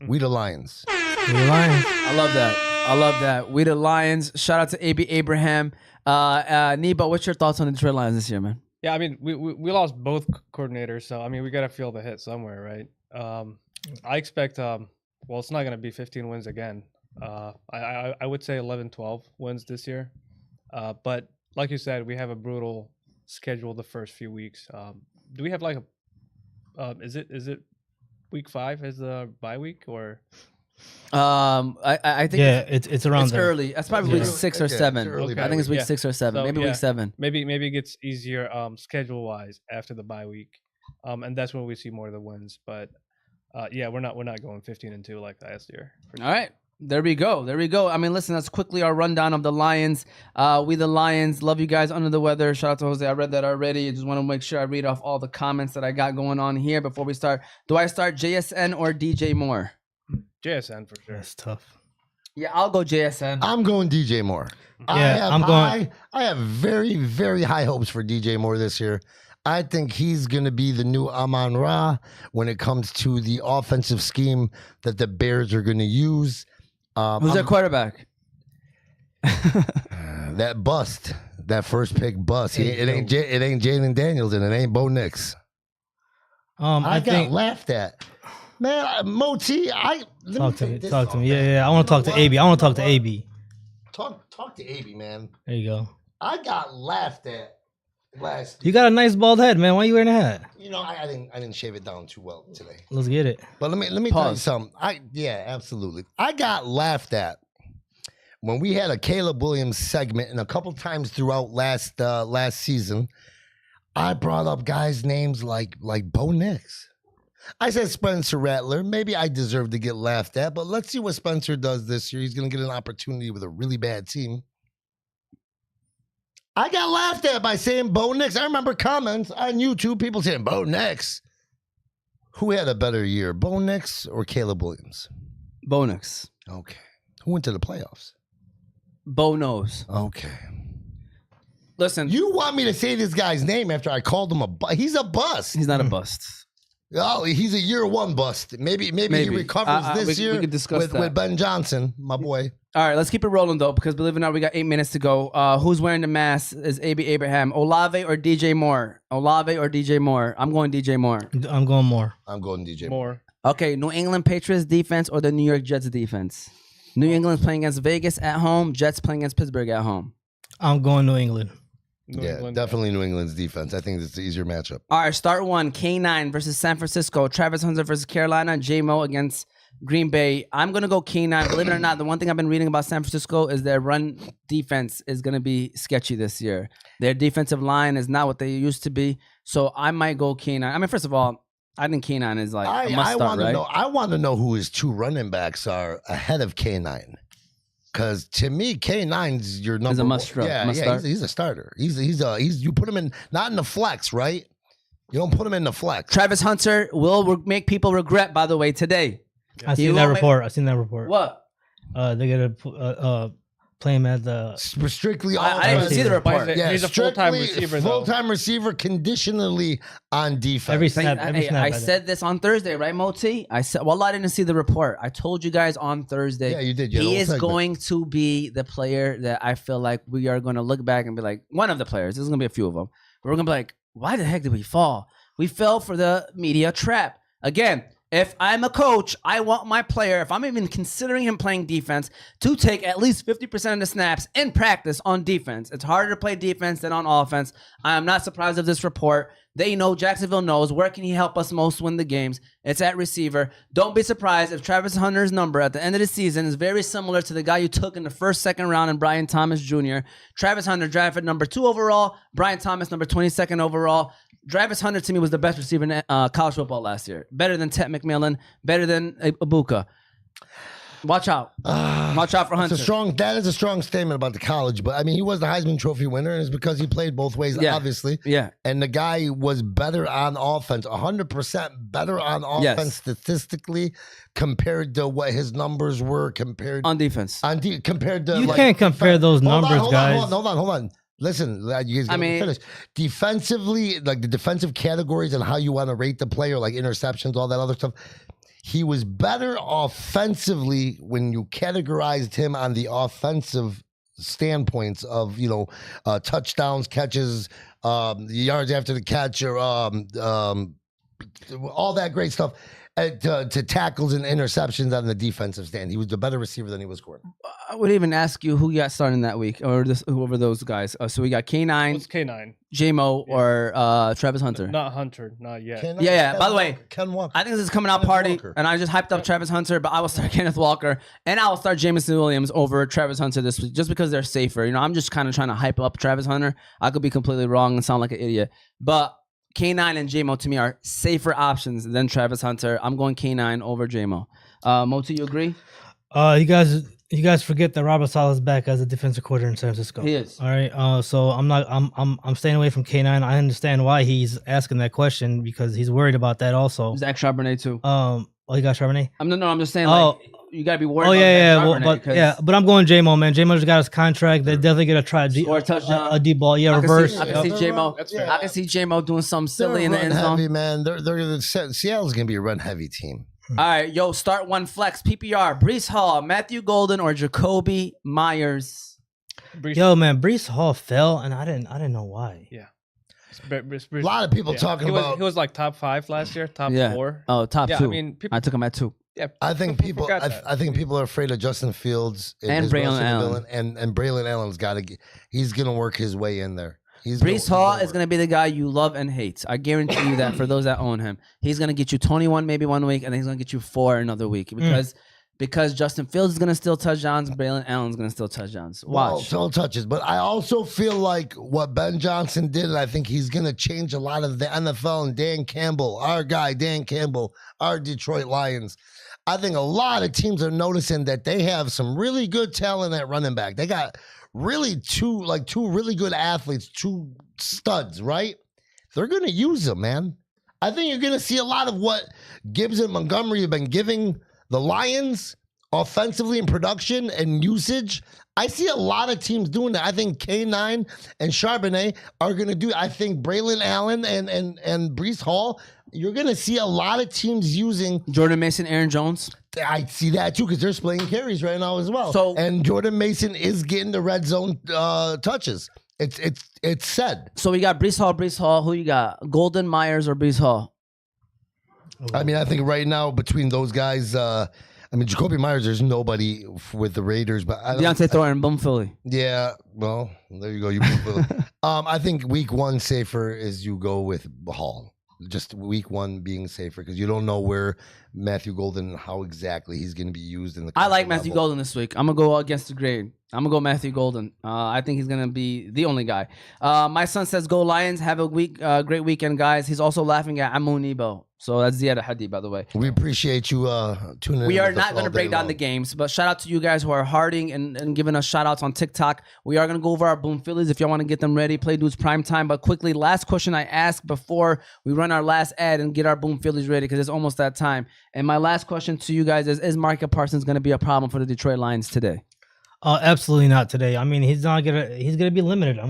We the Lions. We the Lions. I love that. We the Lions. Shout out to A.B. Abraham. Neebo, what's your thoughts on the Detroit Lions this year, man? Yeah, I mean, we lost both coordinators, so I mean, we got to feel the hit somewhere, right? I expect, it's not going to be 15 wins again. I would say 11, 12 wins this year. But like you said, we have a brutal schedule the first few weeks. Do we have like is it week 5 is the bye week or? I think it's around there. Early. That's probably week 6 or 7. Okay. I think it's week 6 or 7. So, maybe week 7. Maybe it gets easier schedule wise after the bye week, and that's when we see more of the wins. But we're not going 15-2 like last year. All right. There we go. I mean, listen, that's quickly our rundown of the Lions. We the Lions. Love you guys under the weather. Shout out to Jose. I read that already. I just want to make sure I read off all the comments that I got going on here before we start. Do I start JSN or DJ Moore? JSN for sure. That's tough. Yeah, I'll go JSN. I'm going DJ Moore. Yeah, I have very, very high hopes for DJ Moore this year. I think he's going to be the new Amon-Ra when it comes to the offensive scheme that the Bears are going to use. Who's their quarterback? That bust, that first pick bust. It ain't Jalen Daniels and it ain't Bo Nix. I got laughed at. Man, Moti, talk to me. Yeah. I want to talk to AB. Talk to AB, man. There you go. I got laughed at last year. You got a nice bald head, man. Why are you wearing a hat? I didn't shave it down too well today. Let's get it. But let me tell you something. Absolutely. I got laughed at when we had a Caleb Williams segment, and a couple times throughout last season, I brought up guys' names like Bo Nix. I said Spencer Rattler. Maybe I deserve to get laughed at, but let's see what Spencer does this year. He's going to get an opportunity with a really bad team. I got laughed at by saying Bo Nix. I remember comments on YouTube, people saying Bo Nix. Who had a better year, Bo Nix or Caleb Williams? Bo Nix. Okay. Who went to the playoffs? Bo knows. Okay. Listen, You want me to say this guy's name after I called him a bust? He's a bust. he's not a bust. Oh, he's a year one bust. Maybe he recovers this year we could discuss with, that. with Ben Johnson, my boy. All right, let's keep it rolling though, because believe it or not, we got 8 minutes to go. Who's wearing the mask? Is AB Abraham, Olave or DJ Moore? Olave or DJ Moore? I'm going DJ Moore. I'm going more. I'm going DJ. More. Okay, New England Patriots defense or the New York Jets defense? New England's playing against Vegas at home. Jets playing against Pittsburgh at home. I'm going New England. New Yeah, England. definitely New England's defense. I think it's the easier matchup. All right, start one. K9 versus San Francisco. Travis Hunter versus Carolina. J-Mo against Green Bay. I'm going to go K9. Believe it or not, the one thing I've been reading about San Francisco is their run defense is going to be sketchy this year. Their defensive line is not what they used to be. So I might go K9. I mean, first of all, I think K9 is like a must I start, want to right? know. I want to know who his two running backs are ahead of K9. Because to me, K9's your number. He's a must one. start. Yeah, Must yeah, start. he's a starter. He's you put him in not in the flex, right? You don't put him in the flex. Travis Hunter will make people regret, by the way, today. I He seen that will report. I seen that report. What? They're gonna play him at the. Strictly all I didn't even see the report. Yeah, he's a full-time strictly receiver, though. Full-time receiver, conditionally on defense. Every Thank- snap. Every hey, snap. I said this on Thursday, right, Moti? I said, well, I didn't see the report. I told you guys on Thursday. Yeah, you did. You had a He whole is segment. going to be the player that I feel like we are going to look back and be like, one of the players. There's going to be a few of them. But we're going to be like, why the heck did we fall? We fell for the media trap. Again, if I'm a coach, I want my player, if I'm even considering him playing defense, to take at least 50% of the snaps in practice on defense. It's harder to play defense than on offense. I am not surprised of this report. They know, Jacksonville knows, where can he help us most win the games? It's at receiver. Don't be surprised if Travis Hunter's number at the end of the season is very similar to the guy you took in the first, second round in Brian Thomas Jr. Travis Hunter drafted number 2 overall, Brian Thomas number 22nd overall. Travis Hunter to me was the best receiver in college football last year. Better than Ted McMillan, better than Ibuka. Watch out. Watch out for Hunter. That is a strong statement about the college, but I mean, he was the Heisman Trophy winner, and it's because he played both ways, Yeah. obviously. Yeah. And the guy was better on offense, 100% better on offense Yes. statistically compared to what his numbers were compared On defense. compared to. You like, can't compare those numbers, guys. Hold on. Listen, you guys got to finish. Defensively, like the defensive categories and how you want to rate the player, like interceptions, all that other stuff. He was better offensively when you categorized him on the offensive standpoints of, touchdowns, catches, yards after the catch, or all that great stuff. To tackles and interceptions on the defensive stand. He was the better receiver than he was scoring. I would even ask you who you got starting that week, or whoever those guys. So we got K9, What's K9? J-Mo, or Travis Hunter. Not Hunter, not yet. Yeah. By the way, Ken Walker. I think this is coming out Kenneth party, Walker. and I just hyped up Travis Hunter, but I will start Kenneth Walker, and I will start Jameson Williams over Travis Hunter this week, just because they're safer. I'm just kind of trying to hype up Travis Hunter. I could be completely wrong and sound like an idiot, but K9 and J-Mo to me are safer options than Travis Hunter. I'm going K9 over J-Mo. Moti, you agree? You guys forget that Robert Saleh's back as a defensive coordinator in San Francisco. He is. All right. So I'm staying away from K9. I understand why he's asking that question because he's worried about that also. Zach Charbonnet too. You got Charbonnet? I'm just saying, Oh. like, you gotta be worried. Oh about yeah, Zach well, Charbonnet, but I'm going J-Mo, man. J-Mo just got his contract. They definitely gonna try Score a touchdown. a deep ball. Yeah, I reverse. can see J-Mo. That's fair. I can see J-Mo doing something silly They're in the run end zone. heavy, man. Seattle's gonna be a run heavy team. All right, yo, start one flex. PPR, Brees Hall, Matthew Golden, or Jacoby Myers. Yo, man, Brees Hall fell, and I didn't know why. Yeah. A lot of people talking about. He was like top 5 last year, top Yeah. 4. Oh, top Yeah, 2. I mean, people, I took him at 2. yeah. I think people. forgot that. I think people are afraid of Justin Fields And his Braylon Russell Allen. Dillon, and Braylon Allen's got to. He's gonna work his way in there. Brees Hall is going to be the guy you love and hate. I guarantee you that for those that own him. He's going to get you 21 maybe one week, and then he's going to get you 4 another week because because Justin Fields is gonna steal touchdowns, Braylon Allen's gonna steal touchdowns. Watch. Well, still touches, but I also feel like what Ben Johnson did, and I think he's going to change a lot of the NFL and Dan Campbell, our guy, Dan Campbell, our Detroit Lions. I think a lot of teams are noticing that they have some really good talent at running back. They got really two really good athletes, two studs, right? They're going to use them, man. I think you're going to see a lot of what Gibbs and Montgomery have been giving the Lions offensively in production and usage. I see a lot of teams doing that. I think K9 and Charbonnet are going to do. I think Braylon Allen and Breece Hall, you're going to see a lot of teams using Jordan Mason, Aaron Jones. I see that too because they're splitting carries right now as well. So, and Jordan Mason is getting the red zone touches. It's said. So we got Breece Hall. Who you got? Golden, Myers, or Breece Hall? I mean, I think right now between those guys, Jacoby Myers, there's nobody with the Raiders, but Deontay Thornton, boom, Philly. Yeah, well, there you go. You boom, Philly. I think week one safer is you go with Hall. Just week one being safer because you don't know where Matthew Golden, how exactly he's going to be used in the. I like Matthew Golden this week. I'm gonna go against the grade. I'm gonna go Matthew Golden. I think he's gonna be the only guy. My son says, "Go Lions! Have a great weekend, guys." He's also laughing at Neebo. So that's Neebo Elhady, by the way. We appreciate you tuning in. We are not going to break down the games, but shout out to you guys who are harding and giving us shout outs on TikTok. We are going to go over our Boom Phillies if y'all want to get them ready. Play Dudes Prime Time. But quickly, last question I asked before we run our last ad and get our Boom Phillies ready because it's almost that time. And my last question to you guys is Micah Parsons going to be a problem for the Detroit Lions today? Absolutely not today. I mean, he's gonna be limited.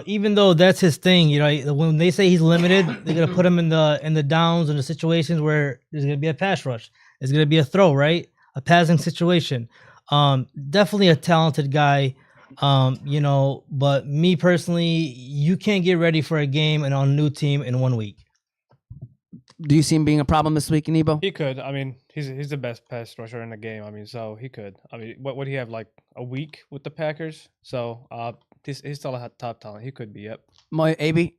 Even though that's his thing, when they say he's limited, they're gonna put him in the downs and the situations where there's gonna be a pass rush. There's gonna be a throw, right? A passing situation. Definitely a talented guy. But me personally, you can't get ready for a game and on a new team in 1 week. Do you see him being a problem this week, Neebo? He could. I mean, he's the best pass rusher in the game. I mean, so he could. I mean, what would he have, like a week with the Packers? So he's still a top talent. He could be. Yep. My AB.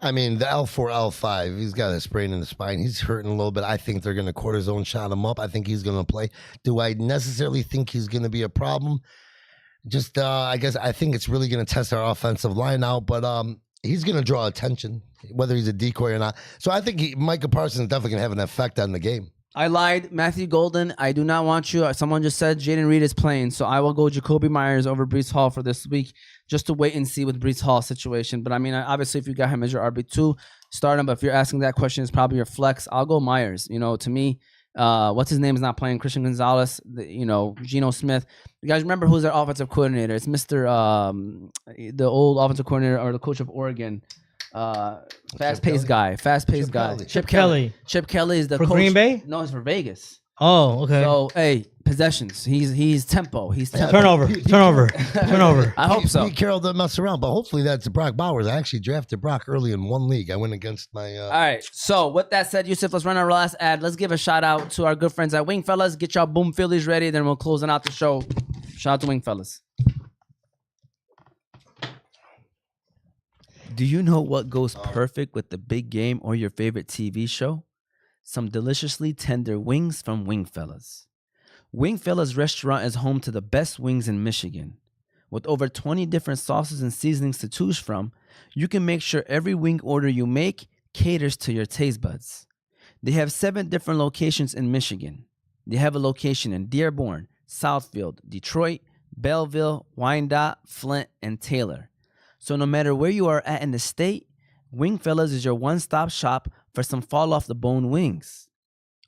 I mean, the L4, L5, he's got a sprain in the spine. He's hurting a little bit. I think they're going to cortisone shot him up. I think he's going to play. Do I necessarily think he's going to be a problem? Just, I think it's really going to test our offensive line out, but he's going to draw attention, whether he's a decoy or not. So I think Micah Parsons is definitely going to have an effect on the game. I lied. Matthew Golden, I do not want you. Someone just said Jaden Reed is playing, so I will go Jacoby Myers over Breece Hall for this week just to wait and see with Breece Hall's situation. But, I mean, obviously, if you got him as your RB2, start him. But if you're asking that question, it's probably your flex. I'll go Myers. To me, what's his name is not playing. Christian Gonzalez, Geno Smith. You guys remember who's their offensive coordinator? It's Mr. The old offensive coordinator or the coach of Oregon. Fast-paced guy. Chip Kelly. Chip Kelly is the for coach. Green Bay? No, it's for Vegas. Oh, okay. So, hey, possessions. He's tempo. He's tempo. Turnover. I hope so. Pete Carroll doesn't mess around, but hopefully that's Brock Bowers. I actually drafted Brock early in one league. I went against my. All right. So with that said, Yusuf, let's run our last ad. Let's give a shout out to our good friends at Wing Fellas. Get y'all Boom Phillies ready. Then we'll close out the show. Shout out to Wing Fellas. Do you know what goes perfect with the big game or your favorite TV show? Some deliciously tender wings from Wing Fellas. Wing Fellas restaurant is home to the best wings in Michigan. With over 20 different sauces and seasonings to choose from, you can make sure every wing order you make caters to your taste buds. They have 7 different locations in Michigan. They have a location in Dearborn, Southfield, Detroit, Belleville, Wyandotte, Flint, and Taylor. So no matter where you are at in the state, Wing Fellas is your one-stop shop for some fall-off-the-bone wings.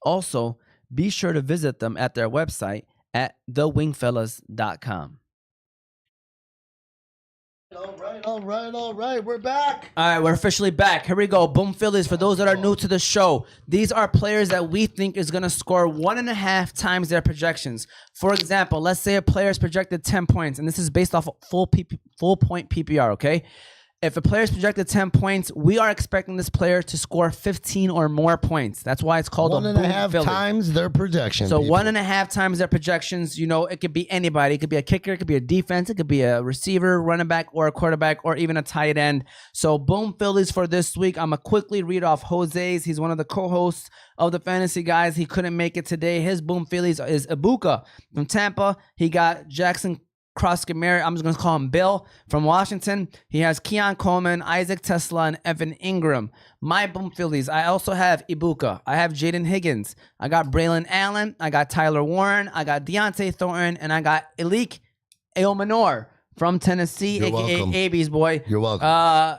Also, be sure to visit them at their website at thewingfellas.com. All right. We're back. All right, we're officially back. Here we go. Boom Phillies. For those that are new to the show, these are players that we think is going to score 1.5 times their projections. For example, let's say a player is projected 10 points, and this is based off full point PPR, okay? If a player is projected 10 points, we are expecting this player to score 15 or more points. That's why it's called One a and a boom half Philly. times their projection. So people. 1.5 times their projections. You know, it could be anybody. It could be a kicker. It could be a defense. It could be a receiver, running back, or a quarterback, or even a tight end. So boom Phillies for this week. I'm going to quickly read off Jose's. He's one of the co-hosts of the Fantasy Guyz. He couldn't make it today. His boom Phillies is Ibuka from Tampa. He got Jackson Cross-Gamere, I'm just going to call him Bill, from Washington. He has Keon Coleman, Isaac Tesla, and Evan Ingram. My boom Phillies, I also have Ibuka. I have Jaden Higgins. I got Braylon Allen. I got Tyler Warren. I got Deontay Thornton. And I got Elik Eomanor from Tennessee, You're a.k.a. welcome. AB's boy. You're welcome.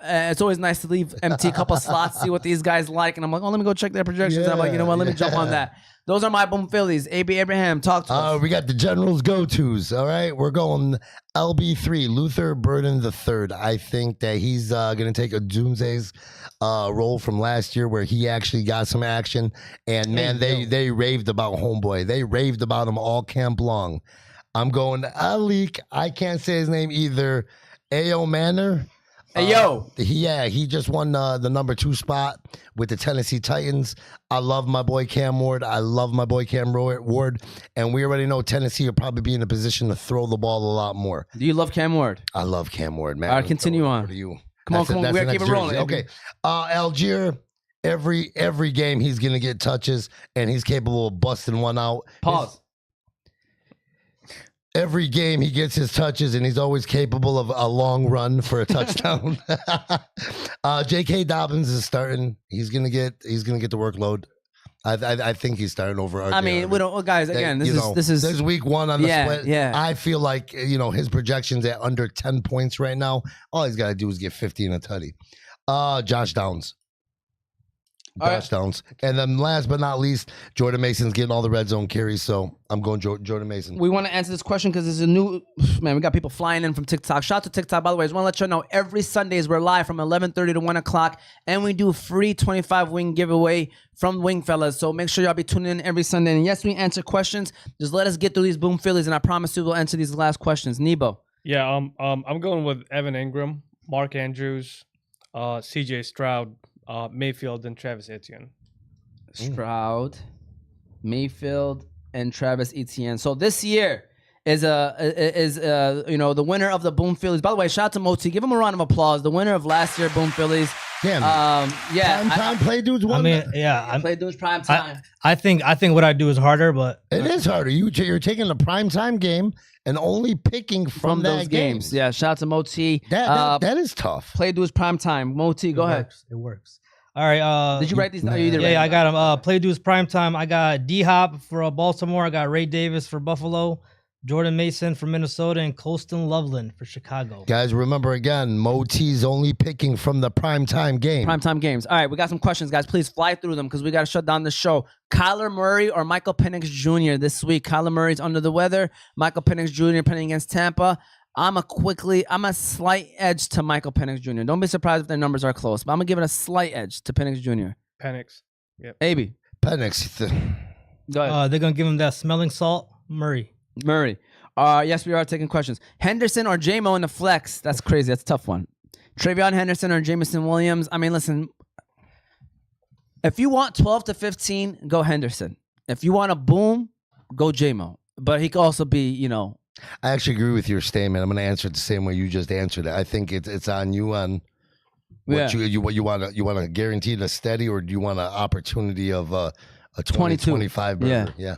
It's always nice to leave empty a couple slots, see what these guys like. And I'm like, oh, let me go check their projections. And I'm like, you know what, let me jump on that. Those are my boom Phillies. AB Abraham, talk to us. We got the Generals go-tos. All right, we're going LB3, Luther Burden III. I think that he's going to take a Doomsday's role from last year where he actually got some action. And man, they raved about homeboy. They raved about him all camp long. I'm going to Alik. I can't say his name either. Ao Manor. Hey, yo. He just won the number 2 spot with the Tennessee Titans. I love my boy Cam Ward. I love my boy Cam Ward. And we already know Tennessee will probably be in a position to throw the ball a lot more. Do you love Cam Ward? I love Cam Ward, man. All right, continue on. What are you? Come on. We gotta keep it rolling. Okay. Algier, every game he's going to get touches, and he's capable of busting one out. Pause. Every game he gets his touches, and he's always capable of a long run for a touchdown. J.K. Dobbins is starting. He's gonna get the workload. I think he's starting over. RJ I mean, we don't, guys. Again, this is week 1 on the split. Yeah. I feel like his projections at under 10 points right now. All he's got to do is get 50 and a tutty. Josh Downs. Touchdowns. And then last but not least, Jordan Mason's getting all the red zone carries, so I'm going Jordan Mason. We want to answer this question because there's a new, man, we got people flying in from TikTok. Shout out to TikTok, by the way. I just want to let you know, every Sundays we're live from 11:30 to 1 o'clock, and we do free 25 wing giveaway from Wing Fellas, so make sure y'all be tuning in every Sunday. And yes, we answer questions. Just let us get through these boom Phillies, and I promise you we'll answer these last questions. Neebo. Yeah, I'm going with Evan Ingram, Mark Andrews, CJ Stroud, Mayfield, and Travis Etienne. Stroud, Mayfield, and Travis Etienne. So this year is the winner of the Boom Phillies. By the way, shout out to Moti. Give him a round of applause. The winner of last year Boom Phillies. Damn. Yeah. Prime play dudes won. I mean, yeah. Play dudes prime time. I think what I do is harder, but it is harder. You're taking the prime time game and only picking from that those games. Yeah. Shout out to Moti. That is tough. Play dudes prime time. Moti, go ahead. It works. All right. Did you write these down? Yeah, I got them. Play dudes prime time. I got D Hop for Baltimore. I got Ray Davis for Buffalo, Jordan Mason for Minnesota, and Colston Loveland for Chicago. Guys, remember again, Moti's only picking from the primetime game. Primetime games. All right, we got some questions, guys. Please fly through them because we got to shut down the show. Kyler Murray or Michael Penix Jr. this week? Kyler Murray's under the weather. Michael Penix Jr. playing against Tampa. I'm a slight edge to Michael Penix Jr. Don't be surprised if their numbers are close, but I'm going to give it a slight edge to Penix Jr. Penix. Yep. AB. Penix. Go ahead. They're going to give him that smelling salt. Murray. Yes, we are taking questions. Henderson or J-Mo in the flex? That's crazy. That's a tough one. Travion Henderson or Jameson Williams? I mean, listen. If you want 12 to 15, go Henderson. If you want a boom, go J-Mo. But he could also be, I actually agree with your statement. I'm going to answer it the same way you just answered it. I think it's on you on what you want to guarantee a steady, or do you want an opportunity of a 20-25 burger? Yeah.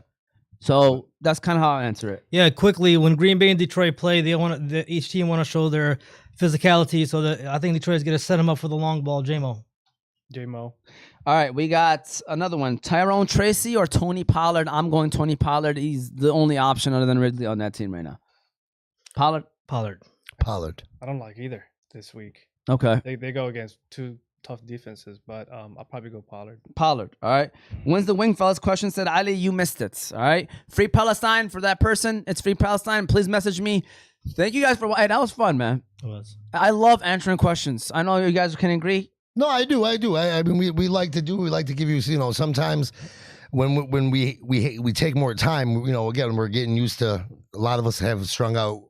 So that's kind of how I answer it. Yeah, quickly, when Green Bay and Detroit play, each team want to show their physicality. So I think Detroit's going to set them up for the long ball. J-Mo. All right, we got another one. Tyrone Tracy or Tony Pollard? I'm going Tony Pollard. He's the only option other than Ridley on that team right now. Pollard. I don't like either this week. Okay. They go against two tough defenses, but I'll probably go Pollard. All right. When's the Wing Fellas question? Said Ali, you missed it. All right. Free Palestine for that person. It's Free Palestine. Please message me. Thank you guys for that was fun, man. It was. I love answering questions. I know you guys can agree. No, I do. I mean, we like to give you, sometimes when we take more time, again, we're getting used to, a lot of us have strung out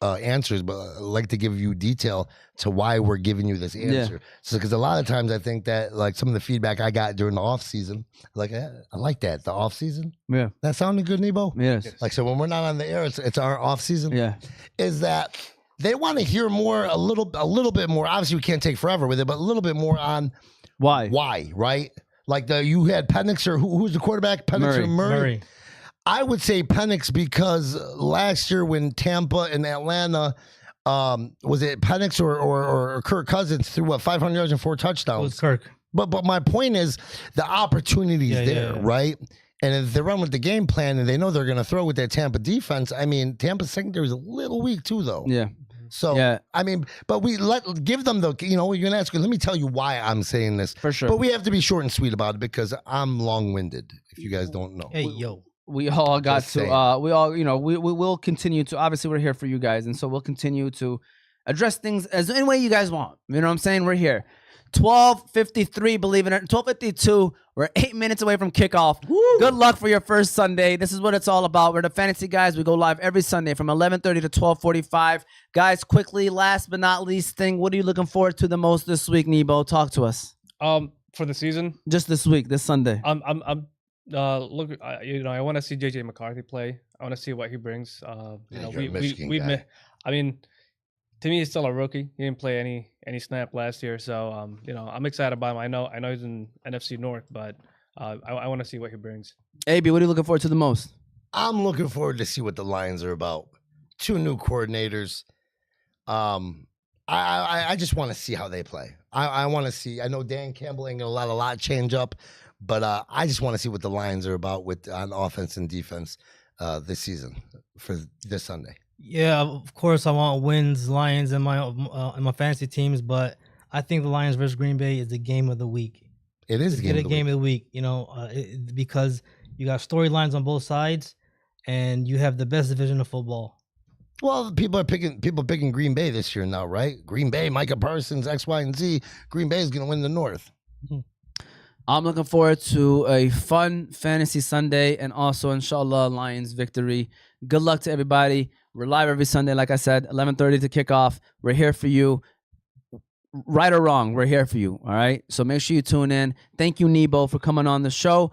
answers, but I like to give you detail to why we're giving you this answer. So, because a lot of times I think that like some of the feedback I got during the off season, like I like that the off season. Yeah, That sounded good, Neebo. yes, Like so, when we're not on the air, it's our off season. yeah. Is that they want to hear more, a little bit more. Obviously, we can't take forever with it, but a little bit more on why, right? Like you had Penix or who's the quarterback? Penix or Murray? I would say Penix because last year when Tampa and Atlanta, was it Penix or Kirk Cousins threw 500 yards and 4 touchdowns? It was Kirk. But my point is the opportunity is there, right? And if they run with the game plan and they know they're going to throw with that Tampa defense, I mean, Tampa's secondary is a little weak too, though. Yeah. So, I mean, but give them the, you're going to ask, let me tell you why I'm saying this. For sure. But we have to be short and sweet about it because I'm long-winded, if you guys don't know. Hey, yo. We all got Just to, saying. we all, we will continue to, obviously we're here for you guys. And so we'll continue to address things as any way you guys want. You know what I'm saying? We're here. 12:53, believe it or not, 12:52. We're 8 minutes away from kickoff. Woo! Good luck for your first Sunday. This is what it's all about. We're the Fantasy Guyz. We go live every Sunday from 11:30 to 12:45. Guys, quickly, last but not least thing, what are you looking forward to the most this week, Neebo? Talk to us. For the season, Just this week, this Sunday. I'm look, I want to see JJ McCarthy play. I want to see what he brings. You're a Michigan guy. I mean, to me, he's still a rookie. He didn't play any snap last year, so I'm excited about him. I know he's in NFC North, but I want to see what he brings. AB, what are you looking forward to the most? I'm looking forward to see what the Lions are about. 2 new coordinators. I just want to see how they play. I want to see. I know Dan Campbell ain't gonna let a lot change up, but I just want to see what the Lions are about on offense and defense this season for this Sunday. Yeah, of course I want wins, Lions in my fantasy teams, but I think the Lions versus Green Bay is the game of the week. It is the game of the week. Because you got storylines on both sides, and you have the best division of football. Well, people picking Green Bay this year now, right? Green Bay, Micah Parsons, X, Y, and Z. Green Bay is going to win the North. I'm looking forward to a fun fantasy Sunday and also, inshallah, Lions victory. Good luck to everybody. We're live every Sunday, like I said, 11:30 to kick off. We're here for you. Right or wrong, we're here for you, all right? So make sure you tune in. Thank you, Neebo, for coming on the show.